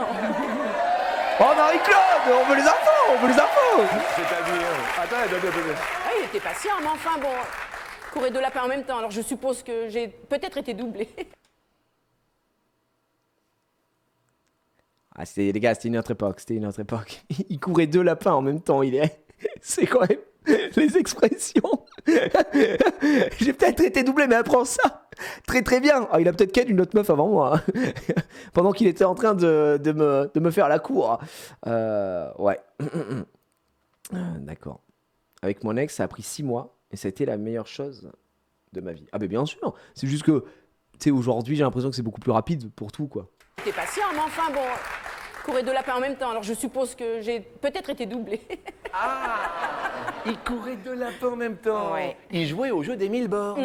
Speaker 1: Oh Marie-Claude, on veut les infos.
Speaker 2: C'est-à-dire... Attends.
Speaker 4: Ah, il était patient, mais enfin bon, courait deux lapins en même temps, alors je suppose que j'ai peut-être été doublée.
Speaker 1: Ah, les gars, c'était une autre époque. Il courait 2 lapins en même temps. C'est quand même les expressions. J'ai peut-être été doublé, mais apprends ça. Très très bien. Ah, il a peut-être qu'elle une autre meuf avant moi. Pendant qu'il était en train de me faire la cour. Ouais. D'accord. Avec mon ex, ça a pris 6 mois. Et ça a été la meilleure chose de ma vie. Ah, mais bien sûr. C'est juste que, tu sais, aujourd'hui, j'ai l'impression que c'est beaucoup plus rapide pour tout, quoi.
Speaker 4: Il était patient, mais enfin bon, courait deux lapins en même temps, alors je suppose que j'ai peut-être été doublée.
Speaker 2: Il courait 2 lapins en même temps.
Speaker 4: Ouais.
Speaker 2: Il jouait au jeu des 1000 bornes.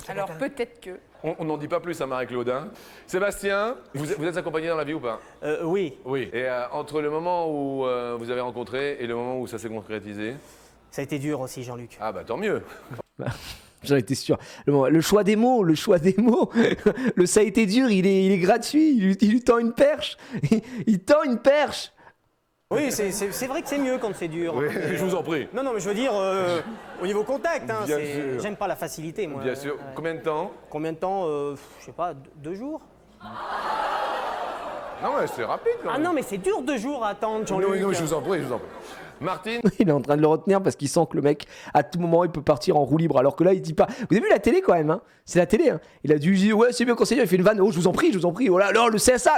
Speaker 4: Alors peut-être que...
Speaker 2: On n'en dit pas plus à Marie-Claude. Hein. Sébastien, vous êtes accompagné dans la vie ou pas?
Speaker 5: Oui,
Speaker 2: Oui. Et entre le moment où vous avez rencontré et le moment où ça s'est concrétisé?
Speaker 5: ça a été dur aussi, Jean-Luc.
Speaker 2: Ah bah tant mieux.
Speaker 1: J'en étais sûr. Le choix des mots. Le ça a été dur, il est gratuit. Il lui tend une perche. Il tend une perche.
Speaker 5: Oui, c'est vrai que c'est mieux quand c'est dur.
Speaker 2: Oui, je vous en prie.
Speaker 5: Non, mais je veux dire, au niveau contact, hein,
Speaker 2: Bien sûr.
Speaker 5: j'aime pas la facilité, moi.
Speaker 2: Bien sûr. Combien de temps?
Speaker 5: Combien de temps Je sais pas, 2 jours.
Speaker 2: Non, mais c'est rapide quand
Speaker 5: Ah
Speaker 2: même.
Speaker 5: non, mais c'est dur 2 jours à attendre, Jean-Luc.
Speaker 2: Non, je vous en prie. Martine,
Speaker 1: Il est en train de le retenir parce qu'il sent que le mec, à tout moment, il peut partir en roue libre. Alors que là, il dit pas. Vous avez vu la télé quand même, hein? C'est la télé, hein? Il a dû dire, ouais, c'est bien conseillé. Il fait une vanne. Oh, je vous en prie. Oh là, non, le CSA,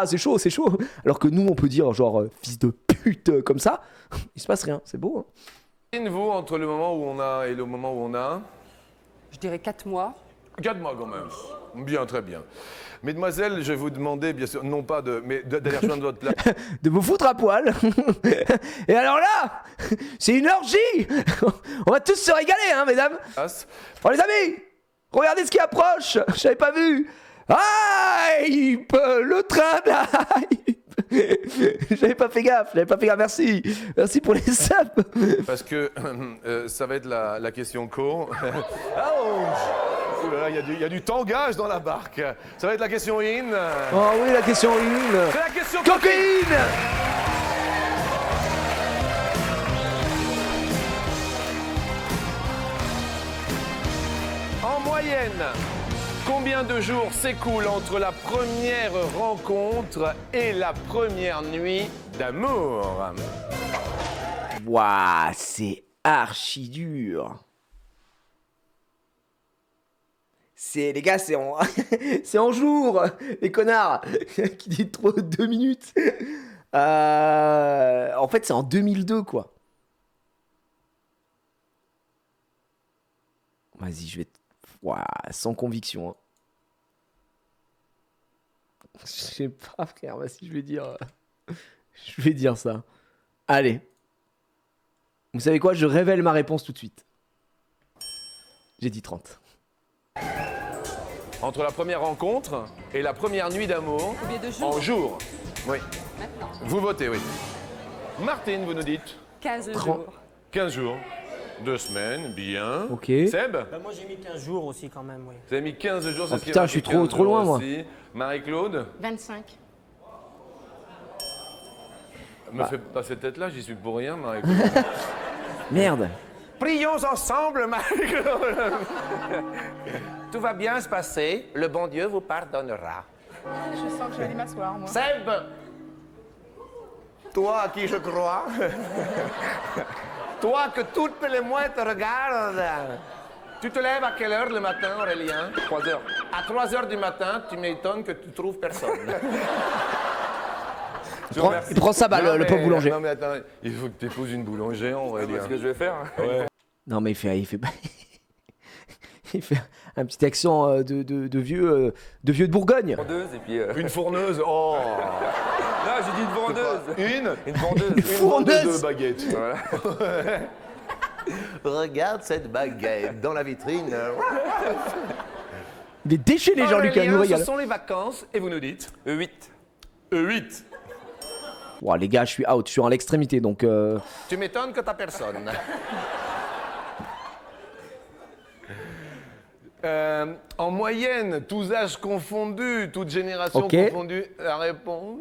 Speaker 1: c'est chaud. Alors que nous, on peut dire, genre, fils de pute, comme ça. Il se passe rien. C'est beau, hein?
Speaker 2: vous, entre le moment où on a et le moment où on a?
Speaker 6: Je dirais 4 mois.
Speaker 2: 4 mois quand même. Bien, très bien. Mesdemoiselles, je vais vous demander, bien sûr, non pas d'aller rejoindre votre place.
Speaker 1: De vous foutre à poil. Et alors là, c'est une orgie. On va tous se régaler, hein, mesdames. Oh, les amis, regardez ce qui approche. J'avais pas vu. Hype, le train de la hype. J'avais pas fait gaffe. Merci pour les subs.
Speaker 2: Parce que ça va être la question co. Ouh là, il y a du tangage dans la barque. Ça va être la question in.
Speaker 1: Oh oui, la question 1.
Speaker 2: C'est la question
Speaker 1: Cocaïne.
Speaker 2: En moyenne, combien de jours s'écoulent entre la première rencontre et la première nuit d'amour?
Speaker 1: Waouh, c'est archi dur. Les gars, c'est en... c'est en jour, les connards, qui dit trop 2 minutes. En fait, c'est en 2002, quoi. Vas-y, je vais... Ouah, sans conviction. Hein. Je sais pas, frère, vas-y, je vais dire... Je vais dire ça. Allez. Vous savez quoi? Je révèle ma réponse tout de suite. J'ai dit 30.
Speaker 2: Entre la première rencontre et la première nuit d'amour.
Speaker 6: Combien de jours?
Speaker 2: En jours. Oui.
Speaker 6: Maintenant.
Speaker 2: Vous votez, oui. Martine, vous nous dites
Speaker 6: 15
Speaker 1: 30.
Speaker 6: jours.
Speaker 2: 15 jours. 2 semaines, bien.
Speaker 1: Ok.
Speaker 2: Seb,
Speaker 5: Bah, moi, j'ai mis 15 jours aussi, quand même, oui.
Speaker 2: vous avez mis 15 jours, c'est
Speaker 1: Oh
Speaker 2: ce qui
Speaker 1: putain,
Speaker 2: est
Speaker 1: je suis
Speaker 2: marqué, 15
Speaker 1: trop loin,
Speaker 2: jours
Speaker 1: moi.
Speaker 2: aussi. Marie-Claude,
Speaker 4: 25.
Speaker 2: me fais pas cette tête-là, j'y suis pour rien, Marie-Claude.
Speaker 1: Merde.
Speaker 8: Prions ensemble, Marie-Claude. Tout va bien se passer, le bon Dieu vous pardonnera.
Speaker 4: Je sens que je vais aller m'asseoir, moi.
Speaker 8: Seb, toi à qui je crois, toi que toutes les moins te regardent, Tu te lèves à quelle heure le matin, Aurélien?
Speaker 3: 3 heures.
Speaker 8: À 3 heures du matin, tu m'étonnes que tu trouves personne.
Speaker 1: Il prend sa balle, le pauvre boulanger.
Speaker 2: Non mais attends, il faut que tu épouses une boulangère, on va
Speaker 3: C'est
Speaker 2: dire.
Speaker 3: ce que je vais faire.
Speaker 1: Non, mais il fait il fait un petit accent de vieux de Bourgogne.
Speaker 3: Vendeuse et puis.
Speaker 2: Une fourneuse, oh.
Speaker 3: Non, j'ai dit une vendeuse.
Speaker 2: Une
Speaker 3: vendeuse.
Speaker 2: Une
Speaker 1: fourneuse
Speaker 2: de baguettes.
Speaker 3: Voilà.
Speaker 8: Regarde cette baguette dans la vitrine.
Speaker 1: Il est déchaîné, Jean-Luc, il nous
Speaker 8: Aurélien,
Speaker 1: régale.
Speaker 8: ce sont les vacances et vous nous dites
Speaker 3: 8.
Speaker 2: 8.
Speaker 1: Ouah, les gars, je suis out, je suis à l'extrémité, donc...
Speaker 8: Tu m'étonnes que t'as personne.
Speaker 2: En moyenne, tous âges confondus, toute génération
Speaker 1: Ok.
Speaker 2: confondue, la réponse...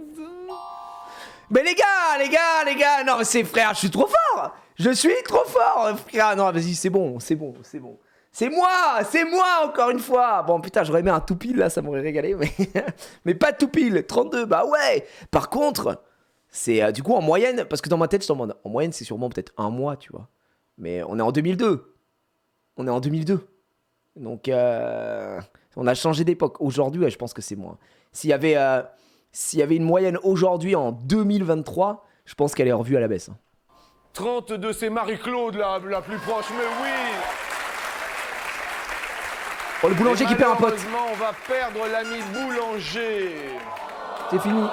Speaker 1: Mais les gars, non, mais c'est frère, je suis trop fort. Je suis trop fort, frère. Non, vas-y, c'est bon. C'est moi, encore une fois. Bon, putain, j'aurais aimé un tout pile, là, ça m'aurait régalé, mais pas tout pile, 32, bah ouais. Par contre, c'est du coup en moyenne, parce que dans ma tête, je t'en demande, en moyenne, c'est sûrement peut-être un mois, tu vois. Mais on est en 2002. Donc, on a changé d'époque. Aujourd'hui, ouais, je pense que c'est moins. S'il y avait une moyenne aujourd'hui en 2023, je pense qu'elle est revue à la baisse.
Speaker 2: 32, c'est Marie-Claude la plus proche, mais oui.
Speaker 1: Oh, le boulanger qui perd un pote.
Speaker 2: Malheureusement, on va perdre l'ami boulanger.
Speaker 1: C'est fini.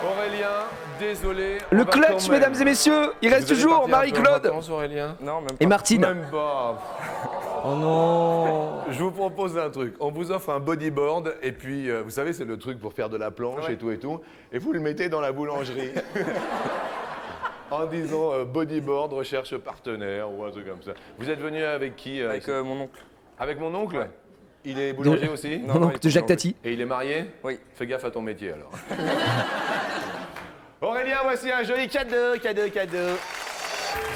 Speaker 2: Aurélien, désolé. on
Speaker 1: Le
Speaker 2: va
Speaker 1: clutch,
Speaker 2: quand même.
Speaker 1: mesdames et messieurs. Il reste
Speaker 2: Vous allez
Speaker 1: toujours
Speaker 2: partir un peu en
Speaker 1: Marie-Claude
Speaker 2: vacances, Aurélien.
Speaker 3: Non, même pas.
Speaker 1: et Martine.
Speaker 2: Même pas.
Speaker 1: Oh non.
Speaker 2: Je vous propose un truc. On vous offre un bodyboard et puis, vous savez, c'est le truc pour faire de la planche et tout. Et vous le mettez dans la boulangerie. En disant bodyboard, recherche partenaire ou un truc comme ça. Vous êtes venu avec qui
Speaker 3: Avec mon oncle.
Speaker 2: Avec mon oncle
Speaker 3: Ouais.
Speaker 2: Il est boulanger aussi
Speaker 1: Non, non,
Speaker 3: il
Speaker 1: de
Speaker 3: est
Speaker 1: Jacques
Speaker 3: pas
Speaker 1: Tati.
Speaker 2: Et il est marié
Speaker 3: Oui.
Speaker 2: Fais gaffe à ton métier alors. Aurélien, voici un joli cadeau.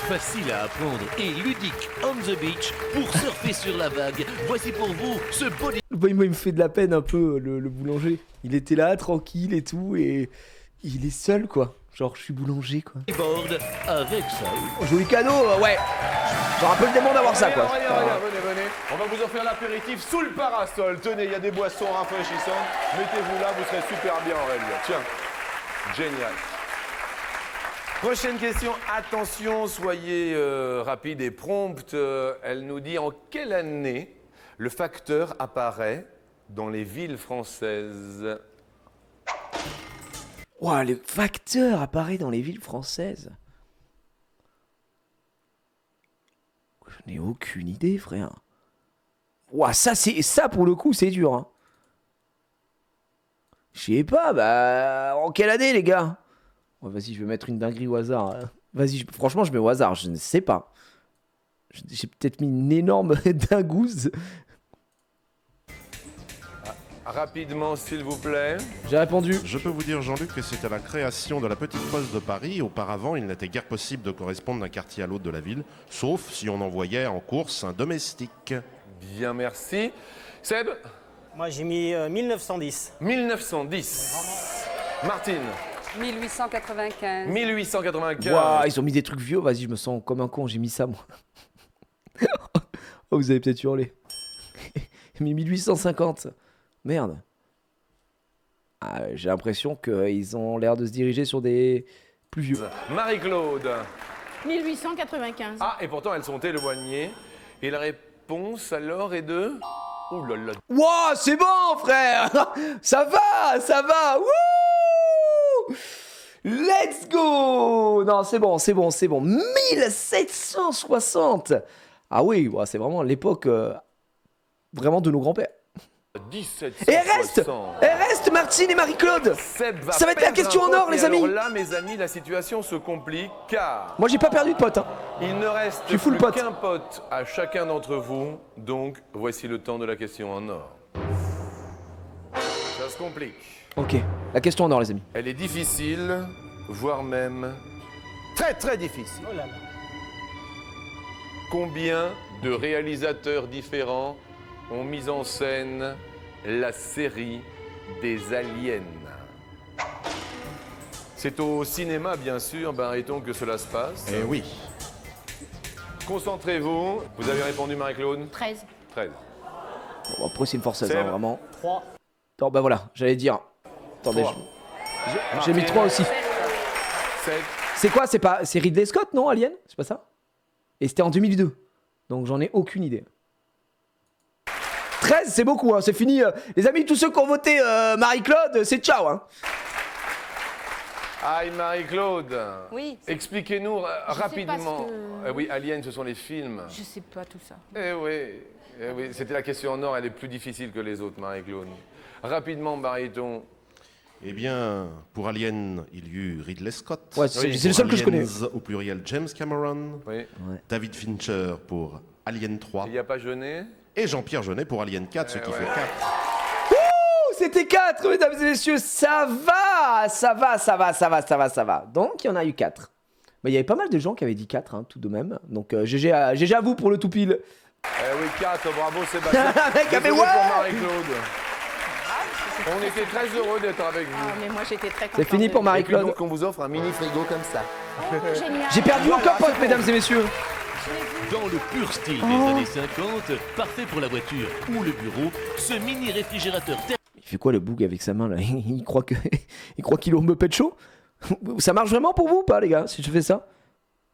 Speaker 9: Facile à apprendre et ludique on the beach pour surfer sur la vague. Voici pour vous ce
Speaker 1: Moi, il me fait de la peine un peu, le boulanger. Il était là, tranquille et tout, et il est seul, quoi. Genre, je suis boulanger, quoi.
Speaker 9: bodyboard avec ça.
Speaker 1: Oh, joli cadeau, ouais. J'aurais un peu le démon d'avoir ça, quoi.
Speaker 2: Aurélien, venez. On va vous offrir l'apéritif sous le parasol. Tenez, il y a des boissons rafraîchissantes. Mettez-vous là, vous serez super bien, Aurélien. Tiens, génial. Prochaine question, attention, soyez rapide et prompte. Elle nous dit en quelle année le facteur apparaît dans les villes françaises?
Speaker 1: Ouah, le facteur apparaît dans les villes françaises. Je n'ai aucune idée, frère. Ouah, ça pour le coup, c'est dur, hein. Je sais pas, bah... En quelle année, les gars? Ouais, vas-y, je vais mettre une dinguerie au hasard. Hein. Vas-y, franchement, je mets au hasard, je ne sais pas. J'ai peut-être mis une énorme dingouze.
Speaker 2: Rapidement, s'il vous plaît.
Speaker 1: J'ai répondu.
Speaker 7: Je peux vous dire, Jean-Luc, que c'était à la création de la petite poste de Paris. Auparavant, il n'était guère possible de correspondre d'un quartier à l'autre de la ville, sauf si on envoyait en course un domestique.
Speaker 2: Bien, merci. Seb,
Speaker 5: Moi, j'ai mis 1910.
Speaker 2: 1910. Martine,
Speaker 6: 1895.
Speaker 2: 1895.
Speaker 1: Ouah, ils ont mis des trucs vieux. Vas-y, je me sens comme un con, j'ai mis ça, moi. Oh, vous avez peut-être hurlé. J'ai mis 1850. Merde. Ah, j'ai l'impression qu'ils ont l'air de se diriger sur des plus vieux.
Speaker 2: Marie-Claude.
Speaker 4: 1895.
Speaker 2: Ah, et pourtant, elles sont éloignées. Et la réponse, alors, est de... Ouh là là.
Speaker 1: Wow, c'est bon, frère. Ça va. Wouh. Let's go. Non, c'est bon. 1760. Ah oui, ouais, c'est vraiment l'époque vraiment de nos grands-pères.
Speaker 2: 1760.
Speaker 1: Et reste Martine et Marie-Claude.
Speaker 2: Seb
Speaker 1: Ça va être la
Speaker 2: perdre
Speaker 1: question
Speaker 2: un
Speaker 1: en or,
Speaker 2: pote,
Speaker 1: les
Speaker 2: et alors
Speaker 1: amis.
Speaker 2: là, mes amis, la situation se complique car
Speaker 1: Moi, j'ai pas perdu de pote, hein.
Speaker 2: il ne reste
Speaker 1: Je suis full
Speaker 2: plus
Speaker 1: pote.
Speaker 2: qu'un pote à chacun d'entre vous. Donc, voici le temps de la question en or. Ça se complique.
Speaker 1: Ok, la question en or, les amis.
Speaker 2: Elle est difficile, voire même très très difficile.
Speaker 5: Oh là là.
Speaker 2: Combien de réalisateurs différents ont mis en scène la série des aliens? C'est au cinéma, bien sûr, Barreton, que cela se passe.
Speaker 7: Eh oui.
Speaker 2: Concentrez-vous. Vous avez répondu, Marie-Claude?
Speaker 4: 13.
Speaker 2: 13.
Speaker 1: Bon, après, c'est une forceuse,
Speaker 2: Seb.
Speaker 1: hein, vraiment.
Speaker 5: 3.
Speaker 1: Non, bah voilà, j'allais dire. Attendez,
Speaker 2: Trois.
Speaker 1: j'ai mis 3 aussi.
Speaker 2: 7.
Speaker 1: C'est quoi? C'est Ridley Scott, non, Alien? C'est pas ça? Et c'était en 2002. Donc j'en ai aucune idée. 13, c'est beaucoup, hein, c'est fini. Les amis, tous ceux qui ont voté Marie-Claude, c'est ciao. Hein.
Speaker 2: Aïe, Marie-Claude.
Speaker 6: Oui.
Speaker 2: Expliquez-nous rapidement.
Speaker 4: que-
Speaker 2: Oui, Alien, ce sont les films.
Speaker 4: Je sais pas tout ça.
Speaker 2: Eh oui, c'était la question en or, elle est plus difficile que les autres, Marie-Claude. Rapidement, Bariton.
Speaker 7: Eh bien, pour Alien, il y eut Ridley Scott.
Speaker 1: Ouais, c'est
Speaker 2: Oui,
Speaker 1: c'est le seul que je connais.
Speaker 7: Aliens, au pluriel, James Cameron.
Speaker 2: Oui.
Speaker 7: David Fincher pour Alien 3.
Speaker 2: Il n'y a pas Jeunet?
Speaker 7: Et Jean-Pierre Jeunet pour Alien 4, ce qui fait 4.
Speaker 1: Ouh, c'était 4, mesdames et messieurs, ça va. Donc, il y en a eu 4. Bah, il y avait pas mal de gens qui avaient dit 4, hein, tout de même. Donc, GG à vous pour le tout pile.
Speaker 2: Eh oui, 4, bravo Sébastien.
Speaker 1: Mec, ah, mais
Speaker 2: Désolé
Speaker 1: ouais.
Speaker 2: pour Marie-Claude. On était très heureux d'être avec vous.
Speaker 4: Ah, mais moi j'étais très contente.
Speaker 1: C'est fini pour
Speaker 2: Et puis
Speaker 1: Marie-Claude.
Speaker 2: donc, on vous offre un mini frigo comme ça.
Speaker 4: Oh, génial.
Speaker 1: J'ai perdu encore pote, mesdames et messieurs.
Speaker 9: Dans le pur style des années 50, parfait pour la voiture ou le bureau, ce mini réfrigérateur
Speaker 1: Il fait quoi le boug avec sa main là? Il croit qu'il est au Muppet Show. Ça marche vraiment pour vous ou pas, les gars, si je fais ça?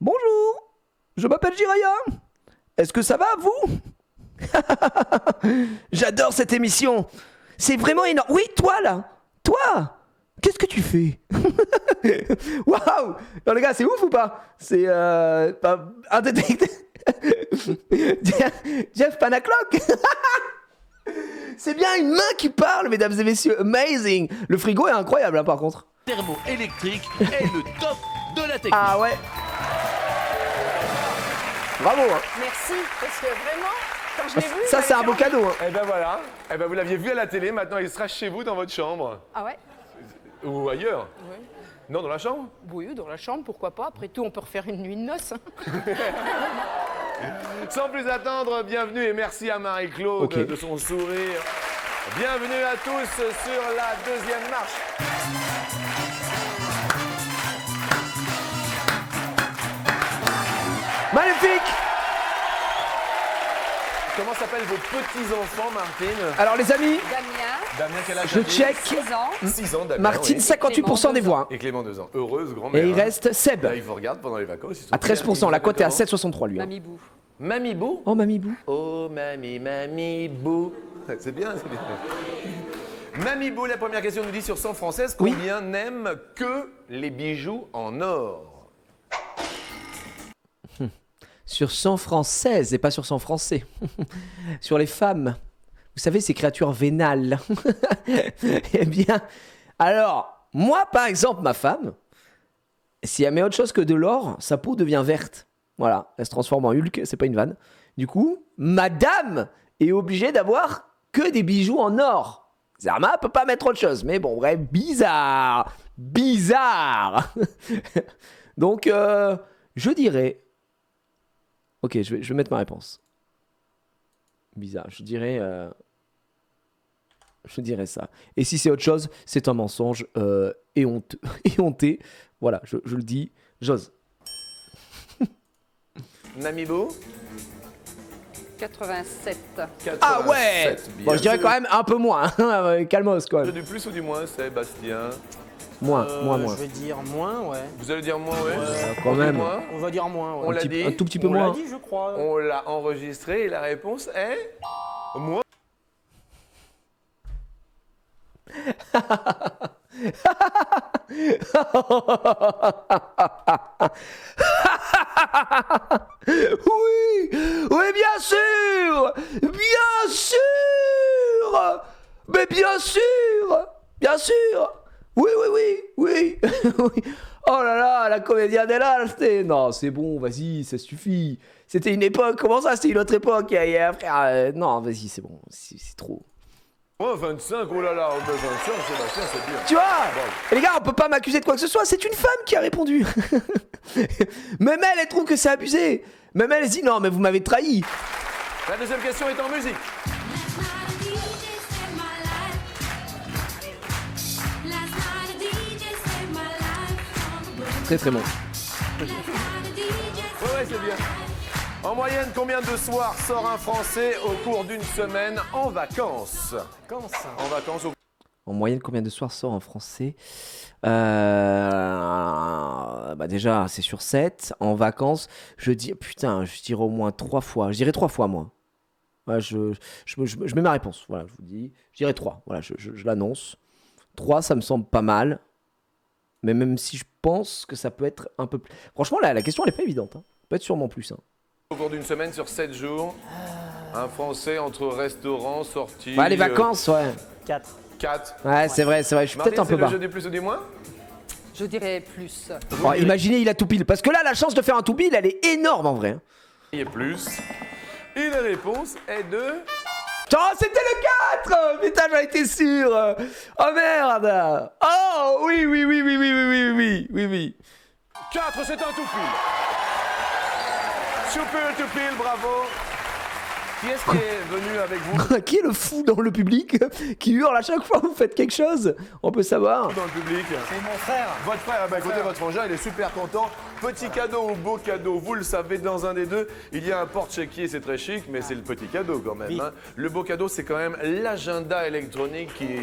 Speaker 1: Bonjour, je m'appelle Jiraya. Est-ce que ça va, vous? J'adore cette émission. C'est vraiment énorme. Oui, toi là, toi, qu'est-ce que tu fais? Waouh! Non, les gars, c'est ouf ou pas? C'est un détective. Jeff Panaclock. C'est bien une main qui parle, mesdames et messieurs. Amazing. Le frigo est incroyable, hein, par contre.
Speaker 9: thermoélectrique est le top de la technique.
Speaker 1: Ah ouais. Bravo. Hein.
Speaker 4: Merci, parce que vraiment, quand je l'ai vu.
Speaker 1: Ça, c'est un beau cadeau. Hein.
Speaker 2: Eh ben voilà. Eh ben vous l'aviez vu à la télé, maintenant il sera chez vous dans votre chambre.
Speaker 4: Ah ouais?
Speaker 2: Ou ailleurs.
Speaker 4: Oui.
Speaker 2: Non, dans la chambre.
Speaker 4: Oui, dans la chambre, pourquoi pas. Après tout, on peut refaire une nuit de noces.
Speaker 2: Sans plus attendre, bienvenue et merci à Marie-Claude
Speaker 1: Ok.
Speaker 2: de son sourire. Bienvenue à tous sur la deuxième marche.
Speaker 1: Magnifique.
Speaker 2: Comment s'appellent vos petits-enfants, Martine?
Speaker 1: Alors, les amis,
Speaker 6: Damien,
Speaker 2: Damien, quel âge
Speaker 1: je
Speaker 2: as-tu?
Speaker 1: check.
Speaker 6: 6 ans.
Speaker 2: 6 ans, Damien.
Speaker 1: Martine,
Speaker 2: oui.
Speaker 1: 58% des voix. Hein.
Speaker 2: Et Clément, 2 ans. Heureuse grand-mère.
Speaker 1: Et il
Speaker 2: hein.
Speaker 1: reste Seb.
Speaker 2: Là, il vous regarde pendant les vacances. ils sont
Speaker 1: À 13%. La cote est à 7,63 lui. Hein.
Speaker 6: Mamie Bou.
Speaker 2: Mamie Bou.
Speaker 1: Oh, mamie bou.
Speaker 2: Oh, mamie Bou. C'est bien, c'est bien. Mamie Bou, la première question nous dit sur 100 françaises,
Speaker 1: Oui.
Speaker 2: combien n'aiment que les bijoux en or?
Speaker 1: Sur 100 françaises et pas sur 100 français. Sur les femmes. Vous savez, ces créatures vénales. Eh bien, alors, moi, par exemple, ma femme, si elle met autre chose que de l'or, sa peau devient verte. Voilà, elle se transforme en Hulk, c'est pas une vanne. Du coup, madame est obligée d'avoir que des bijoux en or. Zerma peut pas mettre autre chose, mais bon, bref, bizarre. Bizarre. Donc, je dirais... Ok, je vais mettre ma réponse. Bizarre, je dirais ça. Et si c'est autre chose, c'est un mensonge et honteux. Et honté. Voilà, je le dis, j'ose.
Speaker 2: Mamie Bou?
Speaker 6: 87.
Speaker 1: Ah ouais.
Speaker 2: 87, bien.
Speaker 1: Bon, je dirais quand même un peu moins. Hein, calmos, quand même.
Speaker 2: Du plus ou du moins, Sébastien?
Speaker 1: Moins.
Speaker 5: Je vais dire moins, ouais.
Speaker 2: Vous allez dire moins, ouais?
Speaker 1: quand
Speaker 2: On dit
Speaker 1: même.
Speaker 2: moins.
Speaker 5: On va dire moins, ouais.
Speaker 2: On l'a dit.
Speaker 1: Un tout petit peu
Speaker 5: On l'a
Speaker 1: moins.
Speaker 5: dit, je crois.
Speaker 2: On l'a enregistré et la réponse est... Moins.
Speaker 1: Oui, oui, bien sûr, mais bien sûr, oui, oui. Oh là là, la comédia dell'arte. Non, c'est bon, vas-y, ça suffit. C'était une époque, comment ça, c'était une autre époque, frère. Non, vas-y, c'est bon, c'est trop.
Speaker 2: Moins 25, oh là là, 25, Sébastien, c'est bien.
Speaker 1: Tu vois,
Speaker 2: Bon.
Speaker 1: et les gars, on peut pas m'accuser de quoi que ce soit, c'est une femme qui a répondu. Même elle trouve que c'est abusé. Même elle dit non, mais vous m'avez trahi.
Speaker 2: La deuxième question est en musique.
Speaker 1: Très très bon.
Speaker 2: Ouais, c'est bien. En moyenne, combien de soirs sort un Français au cours d'une semaine en vacances? En vacances au...
Speaker 1: En moyenne, combien de soirs sort en français? Bah déjà, c'est sur 7. En vacances, je dirais au moins 3 fois. Je dirais 3 fois, moi. Ouais, je mets ma réponse. Voilà, je vous dis. Je dirais 3. Voilà, je l'annonce. 3, ça me semble pas mal. Mais même si je pense que ça peut être un peu plus... Franchement, la question, elle est pas évidente. Hein. Ça peut être sûrement plus. Hein.
Speaker 2: Au cours d'une semaine sur 7 jours, un Français entre restaurants, sorties...
Speaker 1: Ouais, les vacances, ouais.
Speaker 5: 4.
Speaker 2: 4.
Speaker 1: Ouais, c'est vrai, je suis peut-être un peu bas.
Speaker 2: C'est le jeu du plus ou du moins?
Speaker 6: Je dirais plus.
Speaker 1: Oh, imaginez, il a tout pile. Parce que là, la chance de faire un tout pile, elle est énorme en vrai. Hein.
Speaker 2: Et plus. Et la réponse est de...
Speaker 1: Oh, c'était le 4! Putain, j'en étais sûr! Oh merde! Oh, oui.
Speaker 2: 4, c'est un tout pile. Super tout pile, bravo. Qui est-ce qui est venu avec vous?
Speaker 1: Qui est le fou dans le public qui hurle à chaque fois que vous faites quelque chose? On peut savoir.
Speaker 2: Dans le public.
Speaker 5: C'est mon frère.
Speaker 2: Votre frère, bah écoutez, votre frangin, il est super content. Petit cadeau ou beau cadeau, vous le savez, dans un des deux, il y a un porte-chéquier, c'est très chic, mais c'est le petit cadeau quand même.
Speaker 5: Oui.
Speaker 2: Hein. Le beau cadeau, c'est quand même l'agenda électronique qui...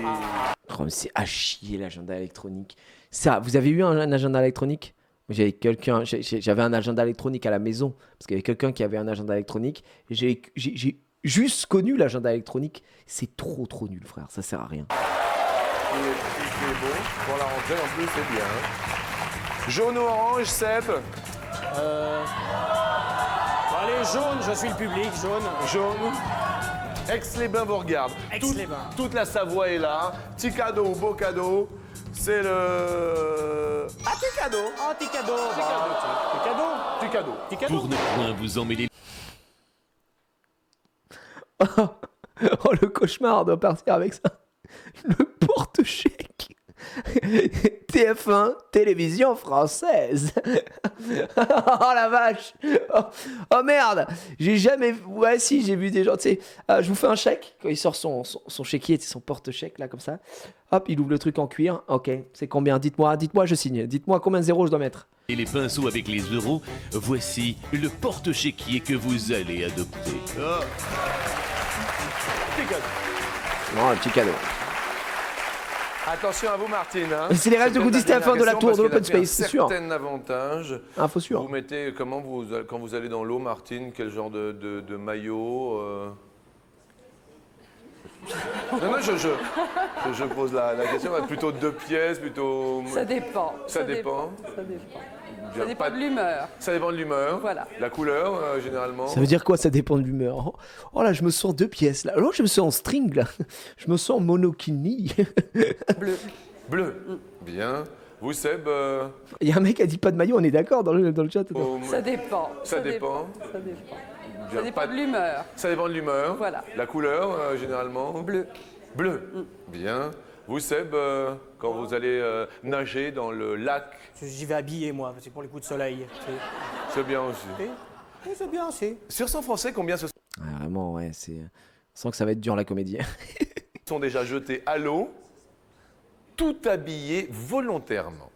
Speaker 1: Oh, mais c'est à chier l'agenda électronique. Ça, vous avez eu un agenda électronique? J'avais un agenda électronique à la maison parce qu'il y avait quelqu'un qui avait un agenda électronique. Et j'ai juste connu l'agenda électronique. C'est trop nul, frère. Ça sert à rien.
Speaker 2: Il est beau pour la rentrée, en plus, c'est bien. Hein. Jaune ou orange, Seb?
Speaker 5: Allez, jaune, je suis le public, jaune.
Speaker 2: Jaune. Aix-les-Bains vous regarde.
Speaker 5: Aix-les-Bains.
Speaker 2: Toute la Savoie est là. Petit cadeau ou beau cadeau. C'est le... Ah, petit cadeau.
Speaker 5: Oh, petit cadeau.
Speaker 2: Petit cadeau.
Speaker 5: Petit cadeau.
Speaker 9: Pour ne point vous emmêler
Speaker 1: Oh, le cauchemar doit partir avec ça. Le porte-chèque. TF1, télévision française. Oh la vache. Oh merde. J'ai jamais... Ouais si, j'ai vu des gens, tu sais, je vous fais un chèque. Quand il sort son chéquier, son porte-chèque là comme ça. Hop, il ouvre le truc en cuir. Ok, c'est combien? Dites-moi, je signe. Dites-moi combien de zéros je dois mettre.
Speaker 9: et les pinceaux avec les euros, voici le porte-chéquier que vous allez adopter.
Speaker 2: Oh. Petit cadeau.
Speaker 1: Non, un petit cadeau.
Speaker 2: Attention à vous, Martine. Hein.
Speaker 1: C'est les rêves de goodies TF1 de la tour de l'open space, c'est sûr.
Speaker 2: Certain avantage.
Speaker 1: Info sûr.
Speaker 2: Vous mettez comment quand vous allez dans l'eau, Martine, quel genre de maillot Non, je pose la question. Plutôt 2 pièces, plutôt.
Speaker 6: Ça dépend.
Speaker 2: Ça dépend. Bien,
Speaker 6: Ça dépend de l'humeur.
Speaker 2: Ça dépend de l'humeur.
Speaker 6: Voilà.
Speaker 2: La couleur, généralement.
Speaker 1: Ça veut dire quoi? Ça dépend de l'humeur. Oh là, je me sens 2 pièces là. Oh, je me sens en string là. Je me sens en monokini.
Speaker 6: Bleu.
Speaker 2: Bleu. Bien. Vous, Seb
Speaker 1: Il y a un mec qui a dit pas de maillot, on est d'accord dans le chat?
Speaker 6: Ça dépend.
Speaker 2: Ça dépend.
Speaker 6: Ça dépend.
Speaker 2: Bien,
Speaker 6: Ça dépend de l'humeur.
Speaker 2: Ça dépend de l'humeur.
Speaker 6: Voilà.
Speaker 2: La couleur, généralement.
Speaker 6: Bleu.
Speaker 2: Bleu. Bien. Vous, Seb, quand vous allez nager dans le lac,
Speaker 5: J'y vais habillé, moi, c'est pour les coups de soleil.
Speaker 2: c'est bien aussi.
Speaker 5: Oui, c'est bien, c'est.
Speaker 2: Sur 100 Français, combien se
Speaker 1: Ouais, vraiment, ouais, c'est. On sent que ça va être dur la comédie.
Speaker 2: sont déjà jetés à l'eau, tout habillés volontairement?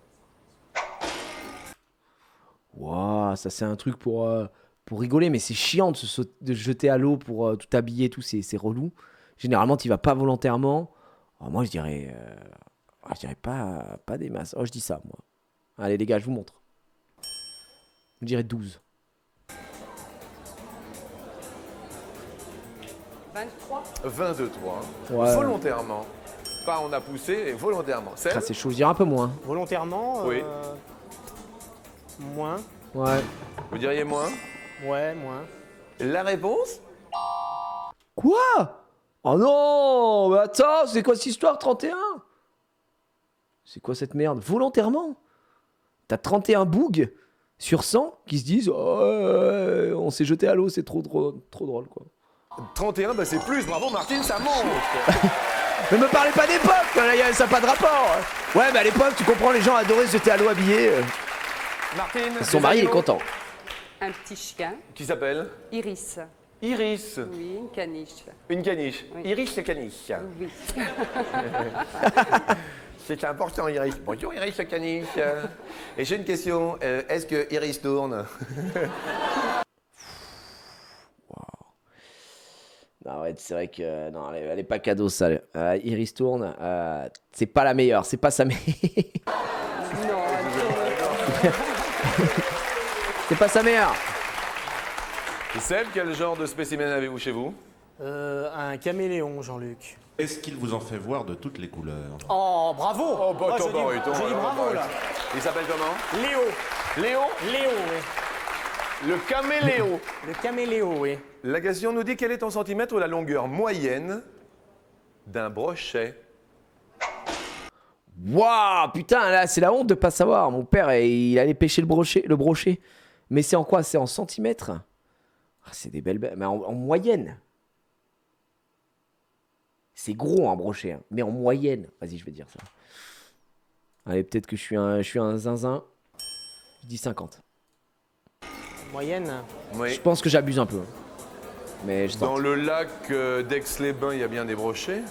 Speaker 1: Waouh, ça c'est un truc pour rigoler, mais c'est chiant de se jeter à l'eau pour tout habiller, tout, c'est relou. Généralement, tu vas pas volontairement. Oh, moi, je dirais pas des masses. Oh, je dis ça, moi. Allez, les gars, je vous montre. Je dirais 12.
Speaker 6: 23.
Speaker 2: 22-3.
Speaker 1: Ouais.
Speaker 2: Volontairement. Pas on a poussé, et volontairement. Seb
Speaker 1: Ah, c'est chaud, je dirais un peu moins.
Speaker 5: Volontairement
Speaker 2: Oui.
Speaker 5: Moins.
Speaker 1: Ouais.
Speaker 2: Vous diriez moins?
Speaker 5: Ouais, moins.
Speaker 2: La réponse?
Speaker 1: Quoi? Oh non! Mais attends, c'est quoi cette histoire 31? C'est quoi cette merde? Volontairement? T'as 31 bougs sur 100 qui se disent oh, on s'est jeté à l'eau, c'est trop drôle quoi.
Speaker 2: 31, bah c'est plus, bravo Martine, ça monte.
Speaker 1: Mais me parlez pas d'époque, là, ça n'a pas de rapport. Ouais, mais à l'époque, tu comprends, les gens adoraient se jeter à l'eau habillés.
Speaker 2: Martine,
Speaker 1: Son mari, il est
Speaker 2: animaux
Speaker 1: content.
Speaker 6: Un petit chien.
Speaker 2: Qui s'appelle?
Speaker 6: Iris.
Speaker 2: Iris.
Speaker 6: Oui, une caniche.
Speaker 2: Une caniche.
Speaker 6: Oui.
Speaker 2: Iris, c'est caniche.
Speaker 6: Oui.
Speaker 2: C'est important, Iris. Bonjour, Iris, le caniche. Et j'ai une question. Est-ce que Iris tourne?
Speaker 1: Ah ouais, c'est vrai que non, elle est pas cadeau ça. Iris tourne, c'est pas la meilleure, c'est pas sa meilleure. C'est pas sa meilleure.
Speaker 2: Seb, quel genre de spécimen avez-vous chez vous?
Speaker 5: Un caméléon, Jean-Luc.
Speaker 7: Est-ce qu'il vous en fait voir de toutes les couleurs?
Speaker 5: Oh, bravo.
Speaker 2: Oh, bah,
Speaker 5: je
Speaker 2: attends, bah, oui,
Speaker 5: dis bravo, là.
Speaker 2: Il s'appelle comment?
Speaker 5: Léo.
Speaker 2: Léo?
Speaker 5: Léo, oui.
Speaker 2: Le caméléon.
Speaker 5: Le caméléon, oui.
Speaker 2: La question nous dit quel est en centimètres la longueur moyenne d'un brochet?
Speaker 1: Waouh, putain, là, c'est la honte de pas savoir. Mon père, il allait pêcher le brochet. Mais c'est en quoi? C'est en centimètres? Ah, c'est des belles... Mais en moyenne. C'est gros un brochet, hein, mais en moyenne. Vas-y, je vais dire ça. Allez, peut-être que je suis un zinzin. Je dis 50.
Speaker 5: Moyenne.
Speaker 2: Oui.
Speaker 1: Je pense que j'abuse un peu. Mais je tente.
Speaker 2: Dans le lac d'Aix-les-Bains, il y a bien des brochets.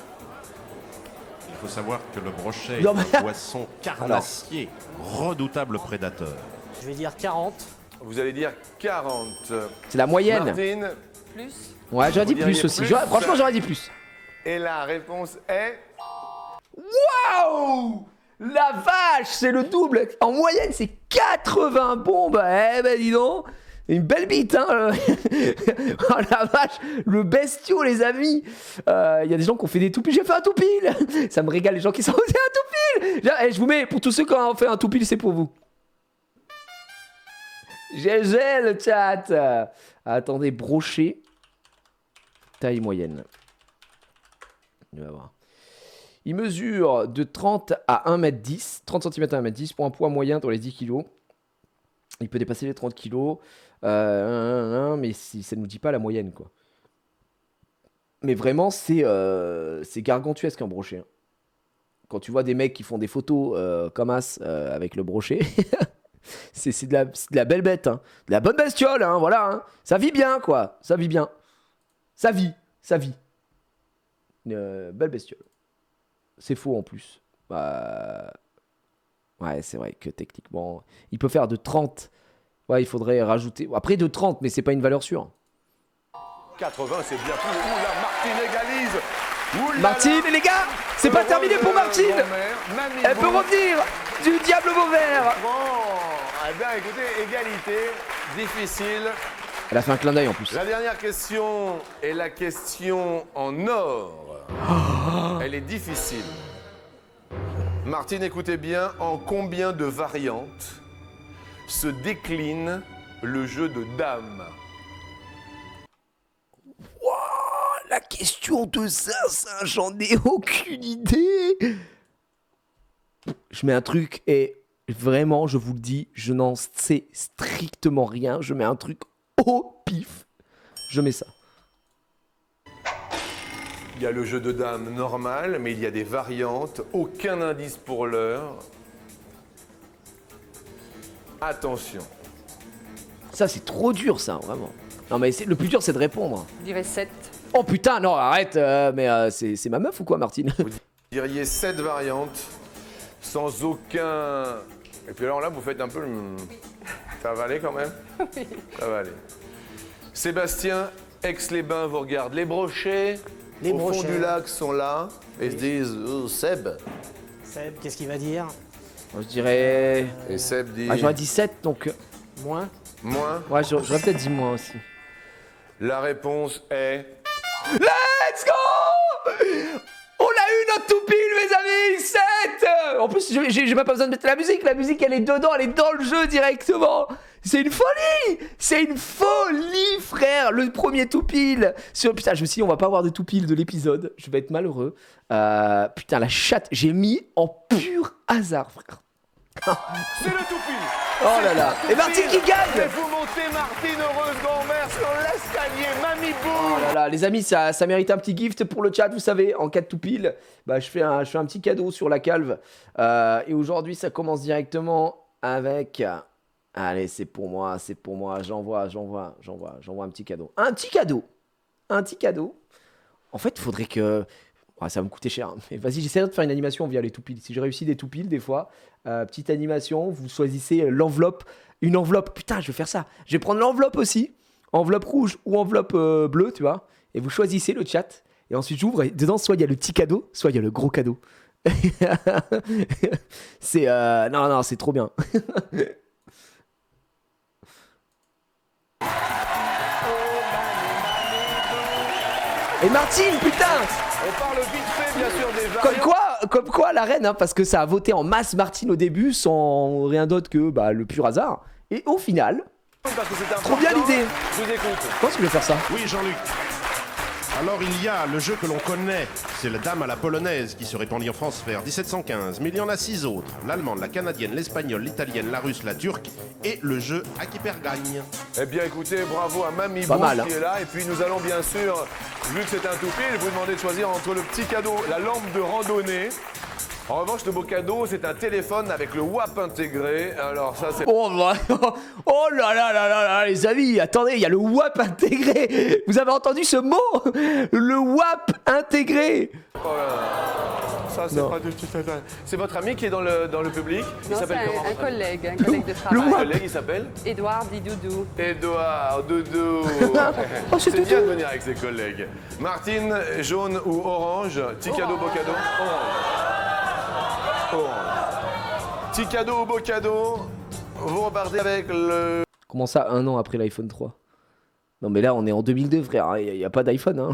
Speaker 7: Il faut savoir que le brochet
Speaker 1: Non,
Speaker 7: est
Speaker 1: mais-
Speaker 7: un poisson carnassier, redoutable prédateur.
Speaker 5: Je vais dire 40.
Speaker 2: Vous allez dire 40.
Speaker 1: C'est la moyenne.
Speaker 2: Martine,
Speaker 6: Plus.
Speaker 1: Ouais, j'aurais dit
Speaker 2: Vous
Speaker 1: plus
Speaker 2: diriez
Speaker 1: aussi.
Speaker 2: plus
Speaker 1: Franchement, j'aurais dit plus.
Speaker 2: et la réponse est...
Speaker 1: Waouh! La vache, c'est le double. En moyenne, c'est 80 bombes. Eh ben, dis donc. Une belle bite, hein. Oh la vache, le bestiau, les amis. Il y a des gens qui ont fait des toupilles. J'ai fait un toupile. Ça me régale, les gens qui sont fait un toupile. Je vous mets, pour tous ceux qui ont fait un toupile, c'est pour vous. GG le chat. Attendez, brochet. Taille moyenne. On va voir. Il mesure de 30 à 1m10, 30 cm à 1m10 pour un poids moyen dans les 10 kg. Il peut dépasser les 30 kg, mais ça ne nous dit pas la moyenne, quoi. Mais vraiment, c'est gargantuesque un brochet. Hein. Quand tu vois des mecs qui font des photos comme as avec le brochet, c'est de la belle bête, hein. De la bonne bestiole, hein, voilà. Hein. Ça vit bien, quoi. Ça vit bien. Ça vit. Une belle bestiole. C'est faux en plus. Bah... Ouais, c'est vrai que techniquement, il peut faire de 30. Ouais, il faudrait rajouter. Après de 30, mais c'est pas une valeur sûre.
Speaker 2: 80, c'est bien plus. Oula, Martine égalise. Oula,
Speaker 1: Martine, les gars, c'est pas terminé pour Martine. Elle peut revenir du diable Vauvert.
Speaker 2: Bon, eh bien, écoutez, égalité, difficile.
Speaker 1: Elle a fait un clin d'œil en plus.
Speaker 2: La dernière question est la question en or. Elle est difficile. Martine, écoutez bien, en combien de variantes se décline le jeu de dames?
Speaker 1: La question de ça, j'en ai aucune idée. Je mets un truc et vraiment, je vous le dis, je n'en sais strictement rien. Je mets un truc au pif. Je mets ça.
Speaker 2: Il y a le jeu de dames normal, mais il y a des variantes. Aucun indice pour l'heure. Attention.
Speaker 1: Ça, c'est trop dur, ça, vraiment. Non, mais le plus dur, c'est de répondre.
Speaker 6: Je dirais 7.
Speaker 1: Oh putain, non, arrête. Mais c'est ma meuf ou quoi, Martine?
Speaker 2: Vous diriez 7 variantes, sans aucun... Et puis alors là, vous faites un peu le... Ça va aller quand même?
Speaker 6: Oui.
Speaker 2: Ça va aller. Sébastien, Aix-les-Bains vous regarde. Les brochets,
Speaker 5: Les
Speaker 2: au fond
Speaker 5: brochets.
Speaker 2: du lac, sont là. Et se disent, oh, Seb.
Speaker 5: Seb, qu'est-ce qu'il va dire?
Speaker 1: Moi, je dirais...
Speaker 2: Et Seb dit...
Speaker 1: Ah, j'aurais dit 7, donc...
Speaker 5: Moins?
Speaker 2: Moins.
Speaker 1: Ouais, j'aurais peut-être dit moins aussi.
Speaker 2: La réponse est...
Speaker 1: Let's go! On a eu notre toupile, mes amis! 7! En plus, j'ai même pas besoin de mettre la musique elle est dedans, elle est dans le jeu directement! C'est une folie! C'est une folie, frère! Le premier toupile! Putain, je me suis dit, on va pas avoir de toupile de l'épisode, je vais être malheureux. Putain, la chatte, j'ai mis en pur hasard, frère.
Speaker 2: C'est le toupile!
Speaker 1: Oh là là! Et Martine qui gagne!
Speaker 2: Vous montez Martine heureuse grand-mère sur l'escalier, Mamie Bou!
Speaker 1: Oh là là, les amis, ça mérite un petit gift pour le chat, vous savez, en cas de toupile, bah, je fais un petit cadeau sur la calve. Et aujourd'hui, ça commence directement avec... Allez, c'est pour moi, j'envoie un petit cadeau. Un petit cadeau. En fait, il faudrait que... Ouais, ça va me coûter cher, hein. Mais vas-y, j'essaierai de faire une animation via les toupiles. Si je réussis des toupiles, des fois, petite animation, vous choisissez l'enveloppe. Une enveloppe, putain, je vais faire ça. Je vais prendre l'enveloppe aussi, enveloppe rouge ou enveloppe bleue, tu vois. et vous choisissez le chat. Et ensuite j'ouvre et dedans soit il y a le petit cadeau, soit il y a le gros cadeau. C'est non, c'est trop bien. Et Martine, putain!
Speaker 2: On parle vite fait, bien sûr, des variants.
Speaker 1: Comme quoi la reine, hein, parce que ça a voté en masse Martine au début sans rien d'autre que le pur hasard. Et au final,
Speaker 2: Parce que c'est
Speaker 1: trop bien
Speaker 2: important.
Speaker 1: l'idée.
Speaker 2: Je vous écoute.
Speaker 1: Comment tu veux faire ça?
Speaker 7: Oui, Jean-Luc. Alors, il y a le jeu que l'on connaît, c'est la dame à la polonaise qui se répandit en France vers 1715. Mais il y en a 6 autres. L'allemande, la canadienne, l'espagnole, l'italienne, la russe, la turque et le jeu à qui perd gagne.
Speaker 2: Eh bien, écoutez, bravo à Mamie
Speaker 1: Pas
Speaker 2: Bou
Speaker 1: mal,
Speaker 2: qui est là. Et puis, nous allons bien sûr, vu que c'est un tout pile, vous demander de choisir entre le petit cadeau, la lampe de randonnée. En revanche, le beau cadeau, c'est un téléphone avec le WAP intégré. Alors ça, c'est...
Speaker 1: Oh là là là là là, les amis, attendez, il y a le WAP intégré. Vous avez entendu ce mot? Le WAP intégré.
Speaker 2: Oh là là. Ça, c'est
Speaker 1: Non.
Speaker 2: pas du tout... C'est votre ami qui est dans le public. Il
Speaker 6: Non, c'est
Speaker 2: s'appelle comment?
Speaker 6: un collègue de
Speaker 1: Le
Speaker 6: travail.
Speaker 2: Un
Speaker 1: WAP.
Speaker 2: collègue, il s'appelle
Speaker 6: Édouard Didoudou.
Speaker 2: Édouard Doudou.
Speaker 1: Oh, c'est
Speaker 2: C'est bien de
Speaker 1: Doudou.
Speaker 2: venir avec ses collègues. Martine, jaune ou orange? Petit cadeau, beau cadeau? Orange. Petit cadeau ou beau cadeau? Vous repartez avec le...
Speaker 1: Comment ça, 1 an après l'iPhone 3? Non mais là on est en 2002 frère, il n'y a pas d'iPhone hein.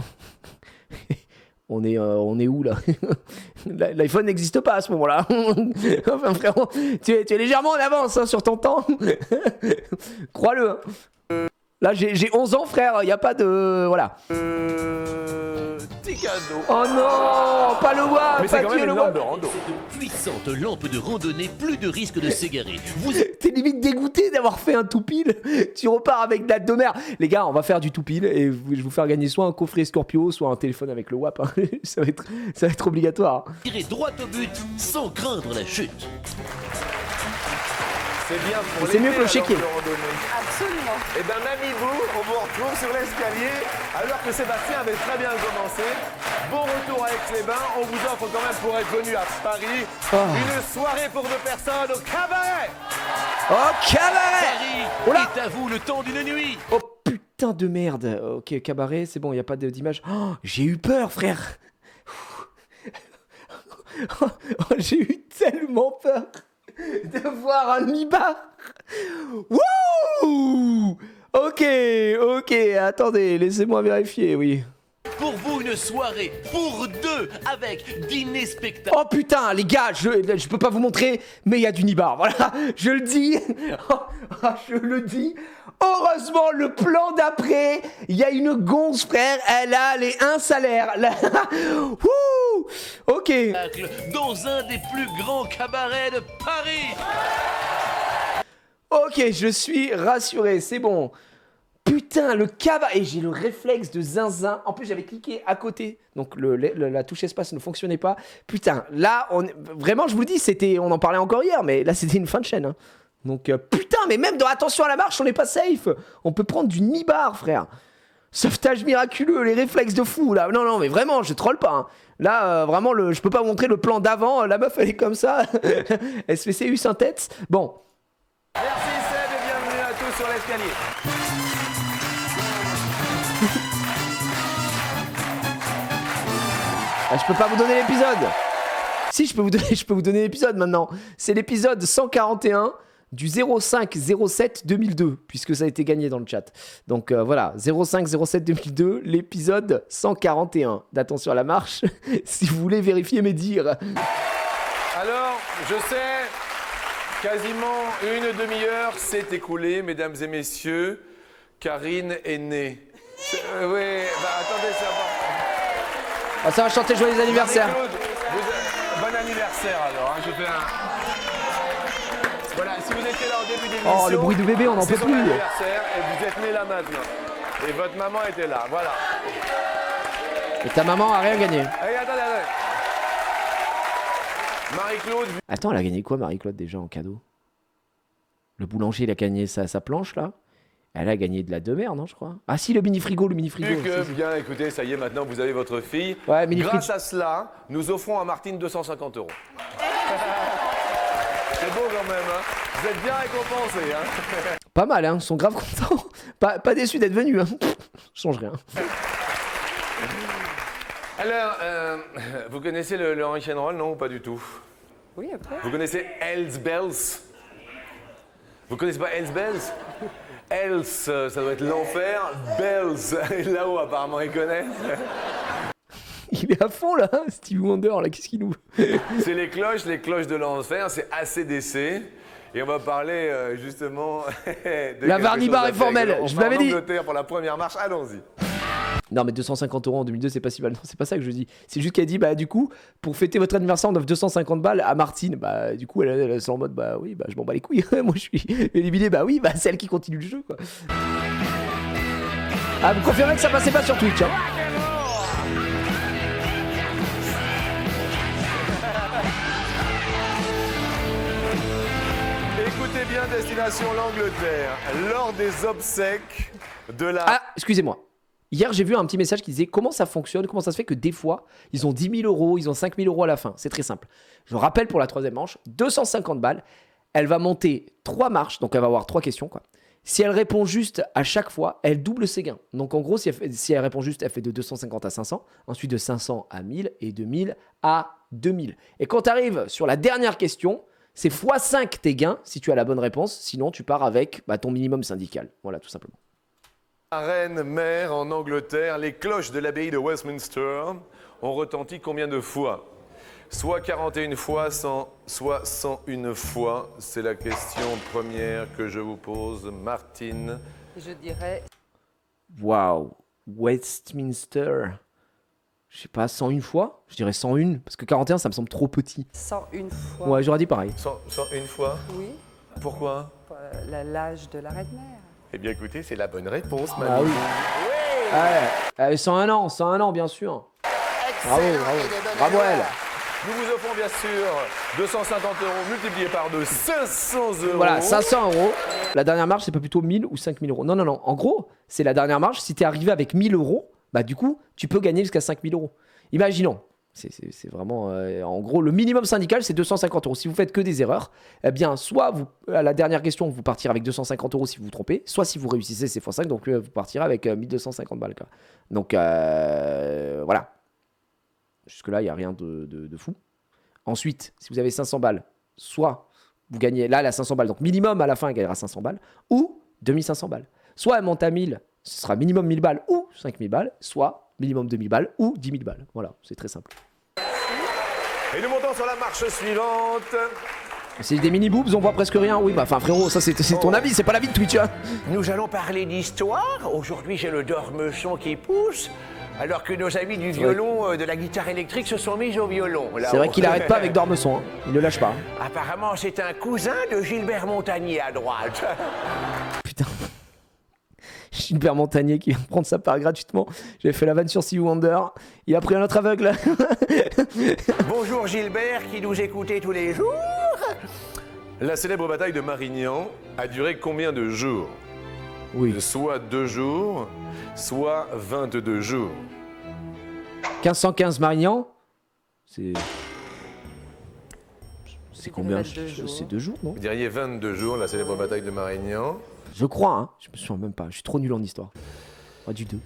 Speaker 1: On est où là? L'iPhone n'existe pas à ce moment-là. Enfin frérot, tu es légèrement en avance hein, sur ton temps. Crois-le. Hein. Là j'ai 11 ans frère, il n'y a pas de... Voilà.
Speaker 2: Petit cadeau.
Speaker 1: Oh non, pas le WAP,
Speaker 2: Mais c'est
Speaker 1: pas
Speaker 2: quand
Speaker 1: que
Speaker 2: même
Speaker 1: le
Speaker 2: une lampe
Speaker 1: WAP.
Speaker 2: de rando.
Speaker 9: Cette puissante lampe de randonnée, plus de risque de s'égarer. Vous
Speaker 1: T'es limite dégoûté d'avoir fait un tout pile. Tu repars avec de la de mer. Les gars, on va faire du tout pile et je vais vous faire gagner soit un coffret Scorpio, soit un téléphone avec le WAP. Hein. Ça va être obligatoire.
Speaker 9: tirez droit au but sans craindre la chute.
Speaker 2: C'est bien pour
Speaker 1: C'est mieux
Speaker 2: l'été,
Speaker 1: que le
Speaker 2: la
Speaker 1: chéquier.
Speaker 2: lampe de randonnée.
Speaker 6: Absolument.
Speaker 2: Eh bien, Mamie Bou, on vous retrouve sur l'escalier alors que Sébastien avait très bien commencé. Bon retour à Aix-les-Bains. On vous offre quand même pour être venu à Paris une soirée pour 2 personnes au cabaret.
Speaker 1: Oh, cabaret.
Speaker 9: Paris
Speaker 1: Oh là.
Speaker 9: est à vous le temps d'une nuit.
Speaker 1: Oh putain de merde. Ok, cabaret, c'est bon, il n'y a pas d'image. Oh, j'ai eu peur, frère. Oh, j'ai eu tellement peur de voir un nibar. Wouh. Ok, attendez, laissez-moi vérifier, oui.
Speaker 9: Pour vous, une soirée pour 2 avec dîner spectacle.
Speaker 1: Oh putain, les gars, je peux pas vous montrer, mais il y a du nibar, voilà, je le dis. Je le dis. Heureusement, le plan d'après, il y a une gonze, frère, elle a un salaire. Wouh. Ok.
Speaker 9: Dans un des plus grands cabarets de Paris.
Speaker 1: Ok, je suis rassuré, c'est bon. Putain, le cabaret. Et j'ai le réflexe de zinzin. En plus, j'avais cliqué à côté. Donc, la touche espace ne fonctionnait pas. Putain, là, vraiment, je vous le dis, on en parlait encore hier, mais là, c'était une fin de chaîne. Hein. Donc, putain, mais même dans Attention à la marche, on n'est pas safe. On peut prendre du nibar, frère. Sauvetage miraculeux, les réflexes de fou, là. Non, mais vraiment, je troll pas. Hein. Là, vraiment, je peux pas vous montrer le plan d'avant. La meuf, elle est comme ça. Elle se fait CU sans tête. Bon.
Speaker 2: Merci Seb et bienvenue à tous sur l'escalier.
Speaker 1: Ah, je peux pas vous donner l'épisode. Si, je peux vous donner l'épisode maintenant. C'est l'épisode 141 du 05-07-2002, puisque ça a été gagné dans le chat. Donc voilà, 05-07-2002, l'épisode 141 d'Attention à la marche, si vous voulez vérifier mes dires.
Speaker 2: Alors, je sais, quasiment une demi-heure s'est écoulée, mesdames et messieurs. Karine est née. Oui, attendez, c'est important.
Speaker 1: Ah, ça va chanter joyeux anniversaire.
Speaker 2: Marie-Claude, bon anniversaire alors. Hein, je fais un... Voilà, si vous étiez là au début d'émission...
Speaker 1: Oh, le bruit de bébé, on n'en peut
Speaker 2: c'est son
Speaker 1: plus.
Speaker 2: anniversaire et vous êtes né là maintenant. Et votre maman était là, voilà.
Speaker 1: Et ta maman a rien gagné.
Speaker 2: Allez, attendez. Marie-Claude...
Speaker 1: Attends, elle a gagné quoi, Marie-Claude, déjà, en cadeau? Le boulanger, il a gagné sa planche, là. Elle a gagné de la demeure, non, je crois. Ah si, le mini-frigo.
Speaker 2: Plus que bien, écoutez, ça y est, maintenant vous avez votre fille.
Speaker 1: Ouais,
Speaker 2: Grâce à cela, nous offrons à Martine 250 €. C'est beau quand même, hein. Vous êtes bien récompensés, hein.
Speaker 1: Pas mal, hein. Ils sont grave contents. Pas déçus d'être venus, hein. Change rien.
Speaker 2: Alors, vous connaissez le rock'n'roll, non ou pas du tout?
Speaker 6: Oui, un peu.
Speaker 2: Vous connaissez Hells Bells? Vous connaissez pas Hells Bells? Hells, ça doit être l'enfer. Bells, là-haut apparemment ils connaissent.
Speaker 1: Il est à fond là, hein, Stevie Wonder, là, qu'est-ce qu'il nous...
Speaker 2: C'est les cloches de l'enfer, c'est ACDC. Et on va parler justement de
Speaker 1: La
Speaker 2: quelque
Speaker 1: Varnibar
Speaker 2: chose
Speaker 1: est formelle,
Speaker 2: d'assez
Speaker 1: je
Speaker 2: rigolo.
Speaker 1: vous l'avais
Speaker 2: On va en
Speaker 1: dit.
Speaker 2: Angleterre pour la première marche, allons-y.
Speaker 1: Non mais 250 € en 2002 c'est pas si mal, non c'est pas ça que je dis. C'est juste qu'elle dit bah du coup pour fêter votre anniversaire on offre 250 balles à Martine. Bah du coup elle est en mode bah oui bah je m'en bats les couilles, moi je suis éliminé, bah oui bah c'est elle qui continue le jeu quoi. Ah vous confirmez que ça passait pas sur Twitch hein.
Speaker 2: Écoutez bien, destination l'Angleterre, lors des obsèques de la...
Speaker 1: Ah excusez-moi. Hier, j'ai vu un petit message qui disait comment ça fonctionne, comment ça se fait que des fois, ils ont 10 000 €, ils ont 5 000 € à la fin. C'est très simple. Je rappelle pour la troisième manche, 250 balles. Elle va monter 3 marches, donc elle va avoir 3 questions, quoi. Si elle répond juste à chaque fois, elle double ses gains. Donc en gros, si elle répond juste, elle fait de 250 à 500, ensuite de 500 à 1000 et de 1000 à 2000. Et quand tu arrives sur la dernière question, c'est x5 tes gains si tu as la bonne réponse. Sinon, tu pars avec ton minimum syndical. Voilà, tout simplement.
Speaker 2: Reine-mère en Angleterre, les cloches de l'abbaye de Westminster ont retenti combien de fois? Soit 41 fois, soit 101 fois. C'est la question première que je vous pose, Martine.
Speaker 6: Je dirais
Speaker 1: Waouh, Westminster. Je sais pas, 101 fois? Je dirais 101, parce que 41, ça me semble trop petit.
Speaker 6: 101 fois.
Speaker 1: Ouais, j'aurais dit pareil.
Speaker 2: 101 fois?
Speaker 6: Oui,
Speaker 2: Pourquoi?
Speaker 6: l'âge de la reine-mère.
Speaker 2: Eh bien écoutez, c'est la bonne réponse, mamie.
Speaker 1: Ah oui. Ah ouais, 101 ans, 101 ans, bien sûr. Bravo, bravo. Bravo à elle.
Speaker 2: Nous vous offrons bien sûr 250 € multiplié par 2, 500 €.
Speaker 1: Voilà, 500 €. La dernière marche, c'est pas plutôt 1000 ou 5000 €. Non, non, non. En gros, c'est la dernière marche. Si t'es arrivé avec 1000 €, bah du coup, tu peux gagner jusqu'à 5000 €. Imaginons. C'est vraiment... en gros, le minimum syndical, c'est 250 €. Si vous faites que des erreurs, eh bien, soit vous, à la dernière question, vous partirez avec 250 € si vous vous trompez, soit si vous réussissez, c'est x5, donc vous partirez avec 1250 balles. Quoi. Donc, voilà. Jusque-là, il n'y a rien de fou. Ensuite, si vous avez 500 balles, soit vous gagnez... Là, elle a 500 balles, donc minimum, à la fin, elle gagnera 500 balles, ou 2500 balles. Soit elle monte à 1000, ce sera minimum 1000 balles ou 5000 balles, soit minimum 2000 balles ou 10 000 balles. Voilà, c'est très simple.
Speaker 2: Et nous montons sur la marche suivante.
Speaker 1: C'est des mini-boobs, on voit presque rien. Oui, bah enfin frérot, ça c'est ton avis, c'est pas l'avis de Twitch. Hein.
Speaker 8: Nous allons parler d'histoire. Aujourd'hui, j'ai le dormechon qui pousse, alors que nos amis du violon, de la guitare électrique se sont mis au violon.
Speaker 1: C'est vrai qu'il arrête pas avec Dormesson, hein. Il ne lâche pas. Hein.
Speaker 8: Apparemment, c'est un cousin de Gilbert Montagnier à droite.
Speaker 1: Putain. Gilbert Montagnier qui vient prendre sa part gratuitement. J'avais fait la vanne sur Stevie Wonder. Il a pris un autre aveugle.
Speaker 8: Bonjour Gilbert qui nous écoutait tous les jours.
Speaker 2: La célèbre bataille de Marignan a duré combien de jours?
Speaker 1: Oui.
Speaker 2: Soit 2 jours, soit 22 jours.
Speaker 1: 1515 Marignan. C'est combien?
Speaker 6: 22 jours.
Speaker 1: C'est 2 jours, non?
Speaker 2: Vous diriez 22 jours, la célèbre bataille de Marignan.
Speaker 1: Je crois, hein. Je me souviens même pas. Je suis trop nul en histoire. Pas du tout.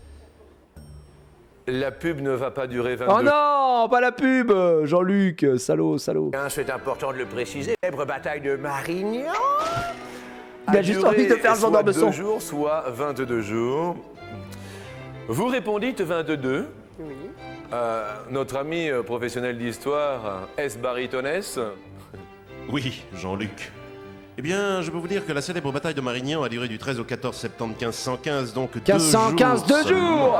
Speaker 2: La pub ne va pas durer 22
Speaker 1: Oh non, pas la pub, Jean-Luc, salaud, salaud.
Speaker 8: C'est important de le préciser. Célèbre bataille de Marignan.
Speaker 1: Il a juste envie de faire le genre
Speaker 2: soit
Speaker 1: d'Ormesson.
Speaker 2: 2 jours, soit 22 jours. Vous répondîtes 22.
Speaker 6: Oui.
Speaker 2: Notre ami professionnel d'histoire, S. Baritones.
Speaker 7: Oui, Jean-Luc. Eh bien, je peux vous dire que la célèbre bataille de Marignan a duré du 13 au 14 septembre 1515, donc
Speaker 1: 1515, 2
Speaker 7: 2
Speaker 1: jours.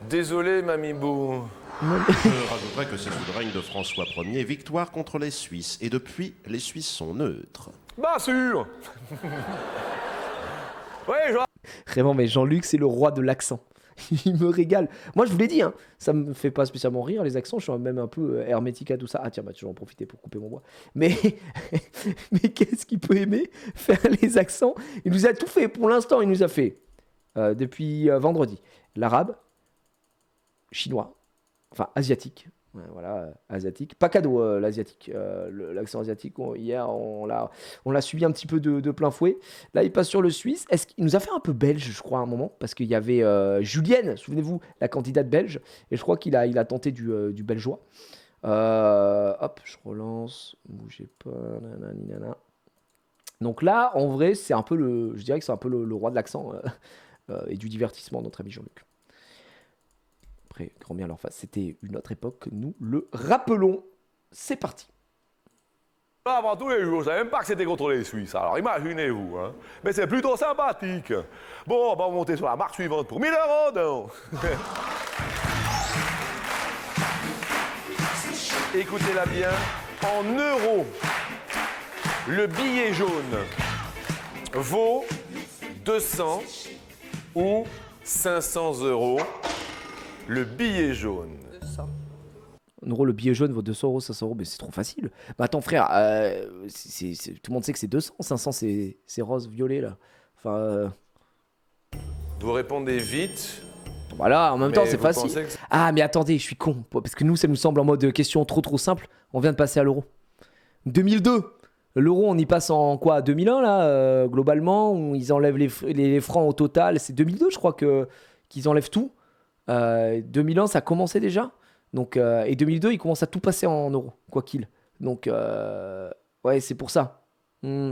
Speaker 2: Désolé, Mamie Bou.
Speaker 7: Je rajouterai que c'est sous le règne de François Ier, victoire contre les Suisses. Et depuis, les Suisses sont neutres.
Speaker 2: Bien sûr. Ouais,
Speaker 1: Vraiment, mais Jean-Luc, c'est le roi de l'accent. Il me régale. Moi, je vous l'ai dit, hein, ça me fait pas spécialement rire, les accents. Je suis même un peu hermétique à tout ça. Ah tiens, bah, je vais en profiter pour couper mon bois. Mais, mais qu'est-ce qu'il peut aimer faire les accents? Il nous a tout fait. Pour l'instant, il nous a fait, depuis vendredi, l'arabe, chinois, enfin asiatique, Ouais, voilà, asiatique. Pas cadeau, l'asiatique. L'accent asiatique, hier, on l'a subi un petit peu de plein fouet. Là, il passe sur le suisse. Il nous a fait un peu belge, je crois, à un moment, parce qu'il y avait Julienne, souvenez-vous, la candidate belge. Et je crois qu'il a tenté du belgeois. Hop, je relance. Bougez pas. Nanani, nana. Donc là, en vrai, je dirais que c'est un peu le roi de l'accent et du divertissement, notre ami Jean-Luc. Après, grand bien leur face, c'était une autre époque, nous le rappelons. C'est parti.
Speaker 2: Avant tous les jours, je savais même pas que c'était contre les Suisses. Alors imaginez-vous, hein. Mais c'est plutôt sympathique. Bon, on va monter sur la marque suivante pour 1000 €, donc. Écoutez-la bien, en euros, le billet jaune vaut 200 ou 500 €. Le billet jaune.
Speaker 6: 200.
Speaker 1: En euros, le billet jaune vaut 200 €, 500 €, mais c'est trop facile. Bah attends, frère, tout le monde sait que c'est 200, 500, c'est rose, violet, là. Enfin,
Speaker 2: Vous répondez vite.
Speaker 1: voilà, en même temps,
Speaker 2: Mais
Speaker 1: c'est
Speaker 2: vous
Speaker 1: facile.
Speaker 2: pensez que c'est-
Speaker 1: Ah, mais attendez, je suis con. Parce que nous, ça nous semble en mode question trop simple. On vient de passer à l'euro. 2002. L'euro, on y passe en quoi 2001, là, globalement, où ils enlèvent les francs au total. C'est 2002, je crois, qu'ils enlèvent tout. 2001, ça commençait déjà. Donc, et 2002, ils commencent à tout passer en euros, quoi qu'il. Donc, ouais, c'est pour ça.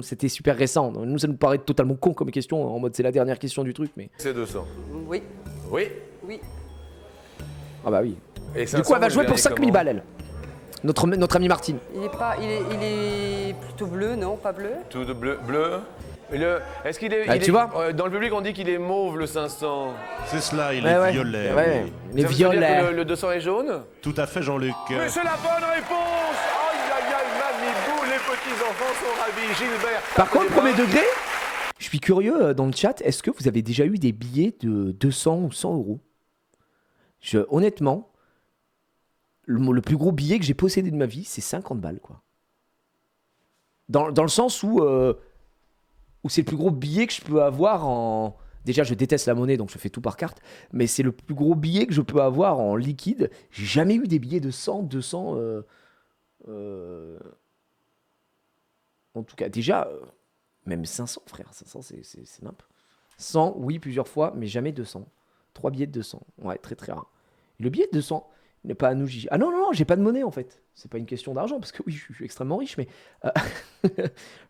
Speaker 1: C'était super récent. Nous, ça nous paraît totalement con comme question, en mode c'est la dernière question du truc, mais...
Speaker 2: C'est 200.
Speaker 6: Oui,
Speaker 2: Oui.
Speaker 6: oui.
Speaker 1: Ah bah oui.
Speaker 2: Et
Speaker 1: Du coup, elle va jouer pour 5000 balles, elle. Notre amie Martine.
Speaker 6: Il est plutôt bleu, non? Pas bleu?
Speaker 2: Tout de bleu. Est-ce qu'il est.
Speaker 1: Ah, tu vois
Speaker 2: dans le public, on dit qu'il est mauve, le 500.
Speaker 7: C'est cela, il
Speaker 1: Ouais,
Speaker 7: est
Speaker 1: ouais.
Speaker 7: violet.
Speaker 1: Ouais,
Speaker 7: oui.
Speaker 1: les
Speaker 2: Ça veut dire
Speaker 1: violets.
Speaker 2: que le 200 est jaune?
Speaker 7: Tout à fait, Jean-Luc.
Speaker 2: Mais c'est la bonne réponse! Aïe, aïe, aïe, mamie-bou, les petits-enfants sont ravis. Gilbert.
Speaker 1: Par contre,
Speaker 2: tapez des
Speaker 1: premier
Speaker 2: mains.
Speaker 1: degré, je suis curieux dans le chat, est-ce que vous avez déjà eu des billets de 200 ou 100 €? Honnêtement, le plus gros billet que j'ai possédé de ma vie, c'est 50 balles, quoi. Dans le sens où c'est le plus gros billet que je peux avoir en... Déjà, je déteste la monnaie, donc je fais tout par carte. Mais c'est le plus gros billet que je peux avoir en liquide. J'ai jamais eu des billets de 100, 200... En tout cas, déjà, même 500, frère. 500, c'est nimp. 100, oui, plusieurs fois, mais jamais 200. 3 billets de 200. Ouais, très très rare. Et le billet de 200 n'est pas à nous, Gigi. Ah non, non, non, j'ai pas de monnaie en fait. C'est pas une question d'argent, parce que oui, je suis extrêmement riche, mais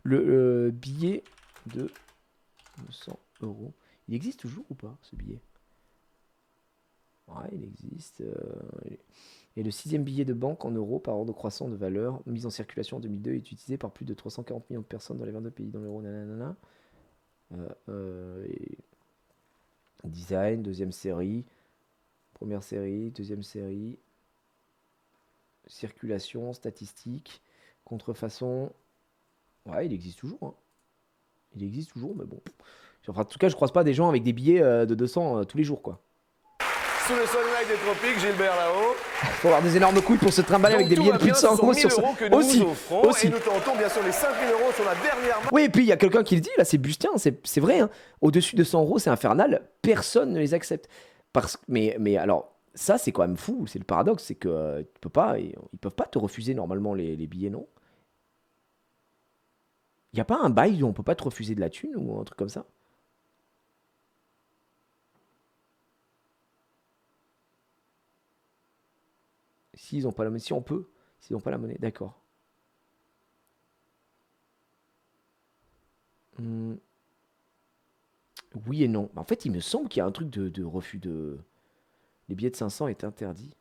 Speaker 1: le billet de 200 €, il existe toujours ou pas, ce billet? Ouais, il existe. Et le 6e billet de banque en euros par ordre croissant de valeur, mis en circulation en 2002, est utilisé par plus de 340 millions de personnes dans les 22 pays dans l'euro. Nanana. Design, deuxième série, première série, deuxième série, circulation, statistique, contrefaçon. Ouais, il existe toujours. Hein. Il existe toujours, mais bon. Enfin, en tout cas, je croise pas des gens avec des billets de 200 tous les jours, quoi.
Speaker 2: Sous le sunlight des tropiques, Gilbert là-haut.
Speaker 1: Faut avoir des énormes couilles pour se trimballer avec des
Speaker 2: Donc,
Speaker 1: billets
Speaker 2: tout
Speaker 1: de plus
Speaker 2: va
Speaker 1: de
Speaker 2: bien,
Speaker 1: 100
Speaker 2: ce sont
Speaker 1: €
Speaker 2: 1000
Speaker 1: sur
Speaker 2: € que nous
Speaker 1: aussi,
Speaker 2: vous offrons.
Speaker 1: aussi.
Speaker 2: Et nous tentons bien sûr les 5000 € sur la dernière marque.
Speaker 1: Oui, et puis il y a quelqu'un qui le dit, là, c'est Bustien, c'est vrai. Hein. Au-dessus de 100 €, c'est infernal. Personne ne les accepte. Mais alors, ça, c'est quand même fou. C'est le paradoxe, c'est que ils peuvent pas te refuser normalement les billets, non? Il y a pas un bail où on peut pas te refuser de la thune ou un truc comme ça? S'ils ont pas la monnaie, si on peut, s'ils n'ont pas la monnaie, d'accord. Oui et non. En fait, il me semble qu'il y a un truc de refus de... Les billets de 500 est interdit.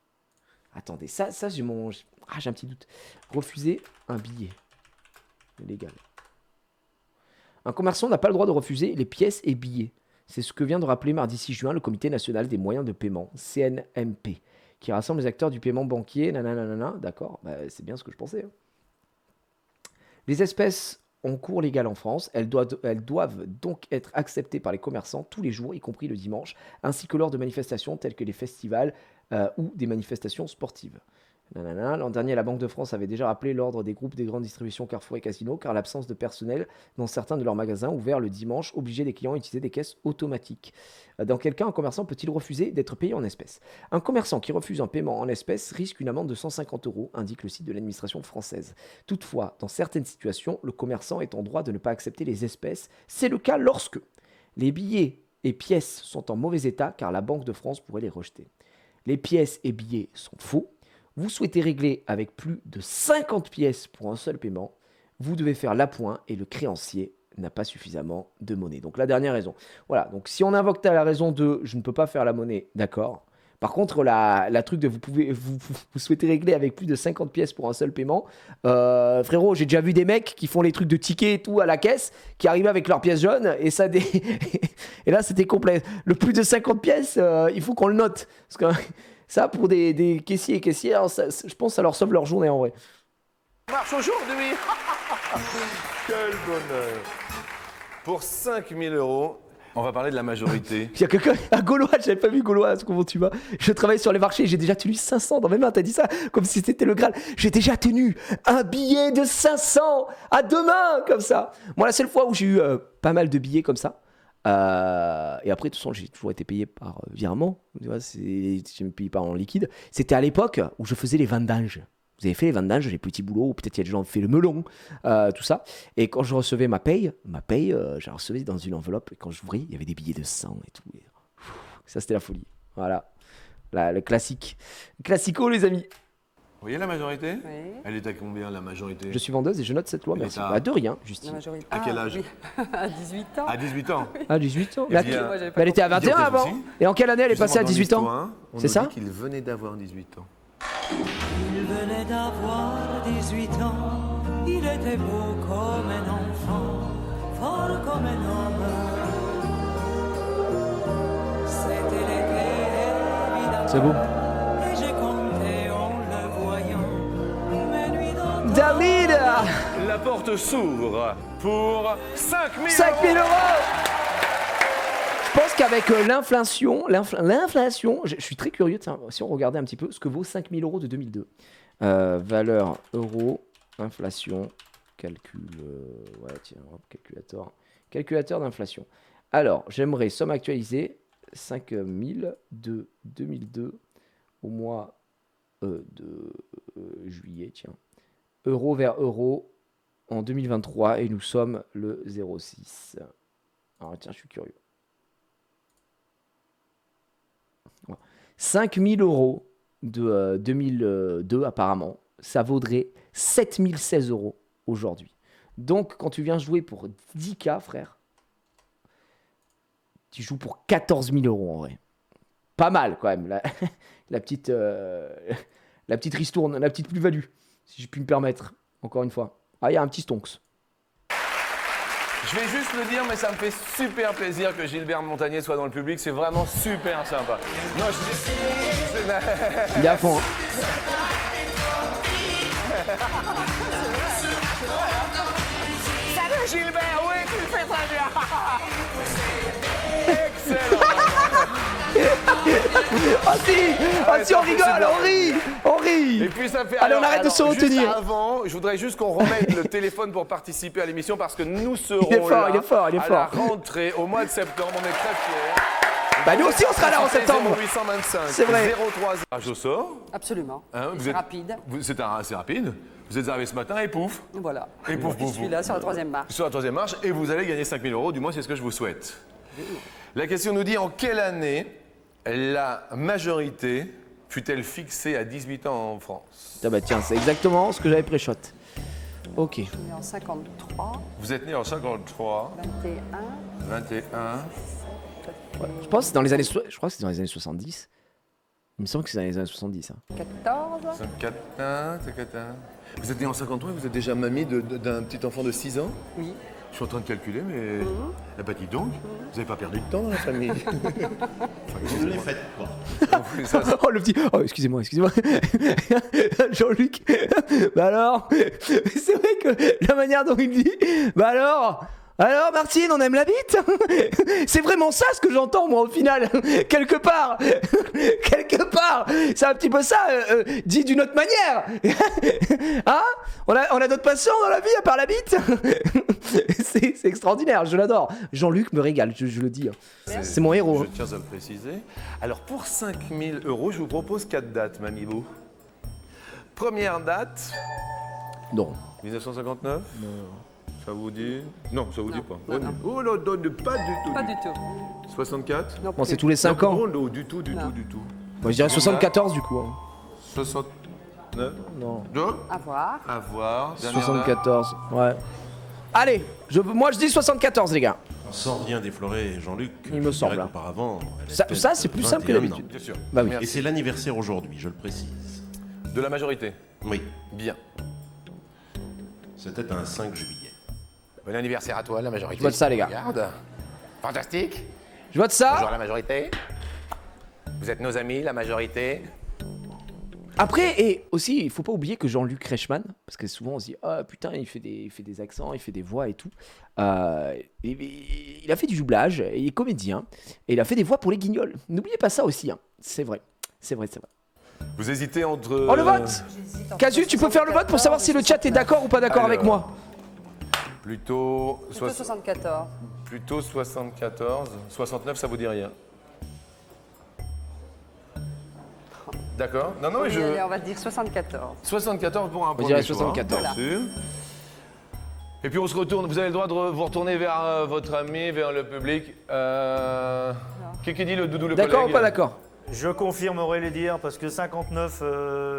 Speaker 1: Attendez, ça j'ai mon... Ah, j'ai un petit doute. Refuser un billet. Légal. Un commerçant n'a pas le droit de refuser les pièces et billets. C'est ce que vient de rappeler mardi 6 juin le Comité national des moyens de paiement, CNMP, qui rassemble les acteurs du paiement banquier, nanana, d'accord, bah, c'est bien ce que je pensais. Hein. Les espèces ont cours légal en France, elles doivent donc être acceptées par les commerçants tous les jours, y compris le dimanche, ainsi que lors de manifestations telles que les festivals ou des manifestations sportives. L'an dernier, la Banque de France avait déjà rappelé l'ordre des groupes des grandes distributions Carrefour et Casino, car l'absence de personnel dans certains de leurs magasins ouverts le dimanche obligeait les clients à utiliser des caisses automatiques. Dans quel cas un commerçant peut-il refuser d'être payé en espèces? Un commerçant qui refuse un paiement en espèces risque une amende de 150 €, indique le site de l'administration française. Toutefois, dans certaines situations, le commerçant est en droit de ne pas accepter les espèces. C'est le cas lorsque les billets et pièces sont en mauvais état, car la Banque de France pourrait les rejeter. Les pièces et billets sont faux. Vous souhaitez régler avec plus de 50 pièces pour un seul paiement, vous devez faire l'appoint et le créancier n'a pas suffisamment de monnaie. Donc la dernière raison. Voilà, donc si on invoque la raison de je ne peux pas faire la monnaie, d'accord. Par contre, la truc de vous souhaitez régler avec plus de 50 pièces pour un seul paiement, frérot, j'ai déjà vu des mecs qui font les trucs de tickets et tout à la caisse, qui arrivent avec leurs pièces jaunes, et ça et là c'était complet. Le plus de 50 pièces, il faut qu'on le note. Parce que ça, pour des caissiers et caissières, je pense que ça leur sauve leur journée en vrai.
Speaker 2: Marche aujourd'hui. Quel bonheur. Pour 5 000 €, on va parler de la majorité.
Speaker 1: Il y a quelqu'un, un Gaulois, j'avais pas vu Gaulois, comment tu vas? Je travaille sur les marchés, j'ai déjà tenu 500 dans mes mains, t'as dit ça comme si c'était le Graal. J'ai déjà tenu un billet de 500 à 2 mains, comme ça. Moi, la seule fois où j'ai eu pas mal de billets comme ça, et après, de toute façon, j'ai toujours été payé par virement, tu vois, je ne me payais pas en liquide. C'était à l'époque où je faisais les vendanges. Vous avez fait les vendanges, les petits boulots, ou peut-être il y a des gens qui ont fait le melon, tout ça. Et quand je recevais ma paye, je la recevais dans une enveloppe. Et quand j'ouvrais, il y avait des billets de 100 et tout. Et, ça, c'était la folie. Voilà. Le classique. Classico, les amis.
Speaker 2: Vous voyez la majorité?
Speaker 6: Oui.
Speaker 2: Elle est à combien, la majorité?
Speaker 1: Je suis vendeuse et je note cette loi, merci.
Speaker 2: à...
Speaker 1: de rien, Justine.
Speaker 6: La majorité.
Speaker 2: À quel âge?
Speaker 6: Oui. À 18 ans.
Speaker 2: À 18 ans.
Speaker 1: À 18 ans.
Speaker 2: Et
Speaker 1: Mais
Speaker 2: puis,
Speaker 6: Moi, j'avais pas
Speaker 1: elle était à 21
Speaker 2: compris.
Speaker 1: avant. Et en quelle année elle est passée à
Speaker 2: Justement,
Speaker 1: 18
Speaker 2: dans
Speaker 1: ans?
Speaker 2: l'histoire, on
Speaker 1: C'est
Speaker 2: nous
Speaker 1: ça
Speaker 2: dit qu'il venait d'avoir 18 ans.
Speaker 10: Il venait d'avoir 18 ans, il était beau comme un enfant, fort comme un homme. C'était l'été, évidemment.
Speaker 1: C'est beau.
Speaker 10: Et j'ai compté en le voyant, mes nuits d'automne.
Speaker 1: David!
Speaker 2: La porte s'ouvre pour 5 000 €.
Speaker 1: 5 000 €! Je pense qu'avec l'inflation, je suis très curieux, si on regardait un petit peu ce que vaut 5 000 € de 2002. Valeur euro, inflation, calcul, ouais tiens, calculateur. Calculateur d'inflation. Alors, j'aimerais somme actualisée, 5 000 de 2002 au mois de juillet, tiens. Euro vers euro en 2023 et nous sommes le 06. Alors tiens, je suis curieux. 5 000 € de 2002 apparemment, ça vaudrait 7 016 € aujourd'hui. Donc quand tu viens jouer pour 10K, frère, tu joues pour 14 000 € en vrai. Pas mal quand même, la petite ristourne, la petite plus-value, si je puis me permettre, encore une fois. Ah, il y a un petit stonks.
Speaker 2: Je vais juste le dire, mais ça me fait super plaisir que Gilbert Montagnier soit dans le public. C'est vraiment super sympa. Non,
Speaker 1: il est à fond. Hein.
Speaker 2: Salut Gilbert, oui, tu le fais très bien. Excellent.
Speaker 1: Ah si, on rigole, on rit.
Speaker 2: Et puis ça fait.
Speaker 1: Allez, on arrête de se retenir.
Speaker 2: Avant, je voudrais juste qu'on remette le téléphone pour participer à l'émission parce que nous serons
Speaker 1: il est fort.
Speaker 2: à la rentrée au mois de septembre. On est très fiers.
Speaker 1: Bah nous aussi on sera là en septembre.
Speaker 2: 0825.
Speaker 1: C'est vrai.
Speaker 2: 03. Ah, je sors.
Speaker 6: Absolument.
Speaker 2: Hein,
Speaker 6: c'est rapide.
Speaker 2: C'est assez rapide. Vous êtes arrivé ce matin et pouf.
Speaker 6: Voilà.
Speaker 2: Et pouf,
Speaker 6: Je suis là sur la 3e marche.
Speaker 2: Sur la 3e marche et vous allez gagner 5 000 €. Du moins, c'est ce que je vous souhaite. La question nous dit en quelle année la majorité fut-elle fixée à 18 ans en France?
Speaker 1: Ah bah tiens, c'est exactement ce que j'avais pré-shot. Ok.
Speaker 6: Je suis né en 53.
Speaker 2: Vous êtes né en 53. 21.
Speaker 1: Ouais, je pense que c'est dans les années, je crois que c'est dans les années 70. Il me semble que c'est dans les années 70. Hein.
Speaker 6: 14.
Speaker 2: 54. Vous êtes né en 53 et vous êtes déjà mamie d'un petit enfant de 6 ans?
Speaker 6: Oui.
Speaker 2: Je suis en train de calculer, mais... Eh ben, dis donc, vous n'avez pas perdu de temps dans la famille.
Speaker 7: Vous les faites, quoi.
Speaker 1: Oh, le petit... Oh, excusez-moi. Jean-Luc. Bah alors... C'est vrai que la manière dont il dit... Bah alors... Alors Martine, on aime la bite? C'est vraiment ça ce que j'entends moi au final. Quelque part. Quelque part. C'est un petit peu ça, dit d'une autre manière. Hein? On a d'autres passions dans la vie à part la bite? C'est extraordinaire, je l'adore. Jean-Luc me régale, je le dis. C'est mon héros.
Speaker 2: Je tiens à le préciser. Alors pour 5 000 €, je vous propose 4 dates, Mamibou. Première date.
Speaker 1: Non.
Speaker 2: 1959. Non. Ça vous dit? Non, ça vous dit pas.
Speaker 6: Non, non.
Speaker 2: Oh non, donne pas du tout.
Speaker 6: Pas du tout.
Speaker 2: 64?
Speaker 6: Non
Speaker 1: Bon, c'est
Speaker 6: plus.
Speaker 1: tous les 5 ans.
Speaker 2: Non, non, du tout.
Speaker 1: Moi je dirais 74 du coup. Hein.
Speaker 2: 69?
Speaker 1: Non.
Speaker 6: À voir.
Speaker 2: À voir. Dernière
Speaker 1: 74, ouais. Allez, moi je dis 74 les gars.
Speaker 7: Sans rien déflorer, Jean-Luc,
Speaker 1: Il me
Speaker 7: je
Speaker 1: semble,
Speaker 7: dirais
Speaker 1: hein.
Speaker 7: qu'auparavant, elle
Speaker 1: Ça,
Speaker 7: était
Speaker 1: c'est plus simple que
Speaker 7: 21
Speaker 1: d'habitude.
Speaker 7: ans.
Speaker 2: Bien sûr.
Speaker 1: Bah oui.
Speaker 7: Et c'est l'anniversaire aujourd'hui, je le précise.
Speaker 2: De la majorité.
Speaker 7: Oui,
Speaker 2: Bien.
Speaker 7: c'était un 5 juillet.
Speaker 8: Bon anniversaire à toi, la majorité.
Speaker 1: Je vote ça, les gars.
Speaker 8: Regarde. Fantastique.
Speaker 1: Je vote ça.
Speaker 8: Bonjour la majorité. Vous êtes nos amis, la majorité.
Speaker 1: Après, et aussi, il faut pas oublier que Jean-Luc Reichmann, parce que souvent on se dit, ah putain, il fait des accents, il fait des voix et tout. Il a fait du doublage, il est comédien, et il a fait des voix pour les Guignols. N'oubliez pas ça aussi, hein. C'est vrai.
Speaker 2: Vous hésitez entre...
Speaker 1: Oh, le vote! Casu, tu peux faire le vote pour savoir si le chat est d'accord ou pas d'accord avec moi.
Speaker 2: Plutôt...
Speaker 6: Plutôt 74.
Speaker 2: Plutôt 74. 69, ça vous dit rien. D'accord. Non, non, mais
Speaker 6: Oui, allez, on va dire 74.
Speaker 2: 74 pour un point.
Speaker 1: dirait 74.
Speaker 2: Bien sûr. Et puis on se retourne. Vous avez le droit de vous retourner vers votre ami, vers le public. Qui dit le doudou, le collègue?
Speaker 1: D'accord ou pas d'accord?
Speaker 11: Je confirmerai les dires parce que 59,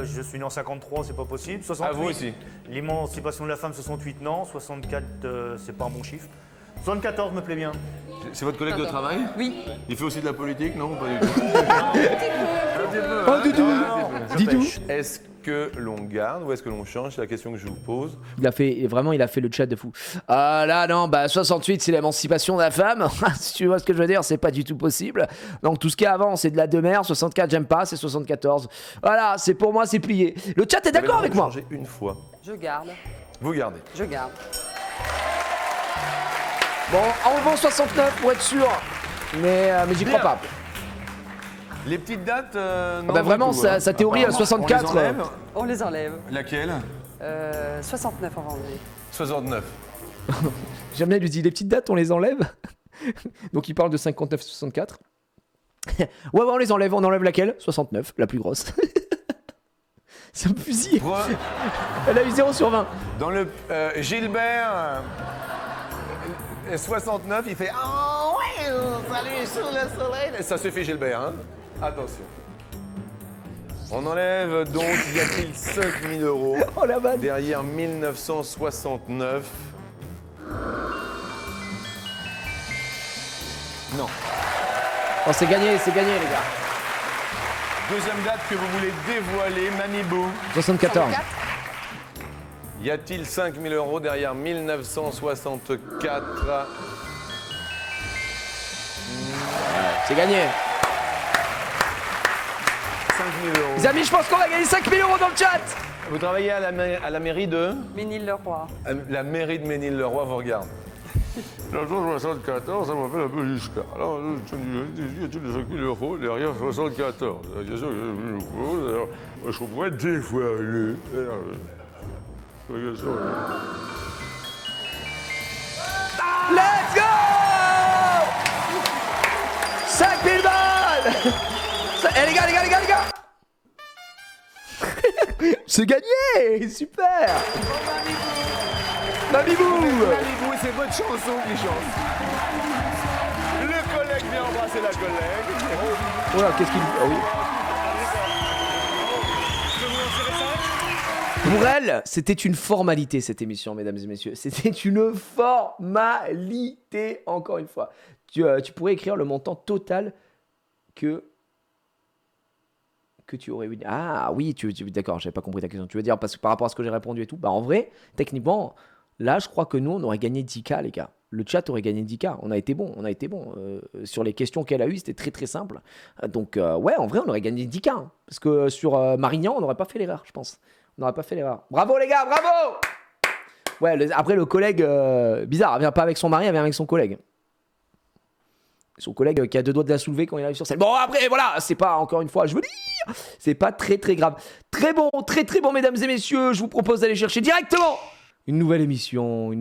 Speaker 11: je suis né en 53, c'est pas possible. 68,
Speaker 2: À vous aussi.
Speaker 11: l'émancipation de la femme, 68, non. 64, c'est pas un bon chiffre. 74 me plaît bien.
Speaker 2: C'est votre collègue de travail?
Speaker 6: Oui.
Speaker 2: Il fait aussi de la politique, non? Pas du tout.
Speaker 1: Oh, Didou.
Speaker 2: Est-ce que l'on garde ou est-ce que l'on change? C'est la question que je vous pose.
Speaker 1: Il a fait le chat de fou. Ah là non, bah 68 c'est l'émancipation de la femme. Si tu vois ce que je veux dire, c'est pas du tout possible. Donc tout ce qui est avant c'est de la demeure. 64 j'aime pas, c'est 74. Voilà, c'est pour moi c'est plié. Le chat est d'accord avec moi?
Speaker 2: Changer une fois.
Speaker 6: Je garde.
Speaker 2: Vous gardez.
Speaker 6: Je garde.
Speaker 1: Bon, enlevons 69 pour être sûr. Mais j'y crois pas.
Speaker 2: Les petites dates, non.
Speaker 1: Bah vraiment,
Speaker 2: du tout, hein.
Speaker 1: sa théorie à
Speaker 2: Apparemment,
Speaker 1: 64.
Speaker 2: On les enlève.
Speaker 6: On les enlève.
Speaker 2: Laquelle?
Speaker 6: 69 on va enlever.
Speaker 2: 69.
Speaker 1: J'aime bien, il lui dit les petites dates, on les enlève. Donc il parle de 59 64. Ouais, on les enlève. On enlève laquelle? 69, la plus grosse. C'est un fusil. Elle a eu 0 sur 20.
Speaker 2: Dans le Gilbert 69, il fait oh ouais, salut sur le soleil. Ça suffit Gilbert, hein? Attention. On enlève donc, y a-t-il 5 000 €
Speaker 1: Oh la vanne.
Speaker 2: derrière 1969? Non.
Speaker 1: Oh, c'est gagné les gars.
Speaker 2: Deuxième date que vous voulez dévoiler, Mamibou.
Speaker 1: 74.
Speaker 2: Y a-t-il 5 000 € derrière 1964?
Speaker 1: C'est gagné.
Speaker 2: 5 000 €.
Speaker 1: Les amis, je pense qu'on va gagner 5 000 € dans le chat.
Speaker 2: Vous travaillez à la mairie de?
Speaker 6: Ménil-le-Roi.
Speaker 2: La mairie de Ménil-le-Roi vous regarde. La 74, ça m'appelle un peu jusqu'à. Alors, y a-t-il 5 000 € derrière 74? La question que je pourrais dévoiler.
Speaker 1: Let's go 5 000 balles. Eh les gars c'est gagné. Super. Mamibou.
Speaker 2: Mamibou, c'est votre chanson qui chante. Le collègue vient embrasser la collègue.
Speaker 1: Oh là, qu'est-ce qu'il... Ah oui. Pour elle, c'était une formalité cette émission, mesdames et messieurs. C'était une formalité, encore une fois. Tu pourrais écrire le montant total que tu aurais eu. Ah oui, d'accord, j'avais pas compris ta question. Tu veux dire, parce que par rapport à ce que j'ai répondu et tout, bah en vrai, techniquement, là, je crois que nous, on aurait gagné 10K, les gars. Le chat aurait gagné 10K. On a été bon. Sur les questions qu'elle a eues, c'était très très simple. Donc, ouais, en vrai, on aurait gagné 10K. Hein. Parce que sur Marignan, on n'aurait pas fait l'erreur, je pense. On n'aurait pas fait l'erreur. Bravo, les gars, bravo! Ouais, après le collègue, bizarre, elle vient pas avec son mari, elle vient avec son collègue. Son collègue qui a 2 doigts de la soulever quand il arrive sur scène. Bon, après, voilà, c'est pas, encore une fois, je veux dire, c'est pas très grave. Très bon, mesdames et messieurs, je vous propose d'aller chercher directement une nouvelle émission.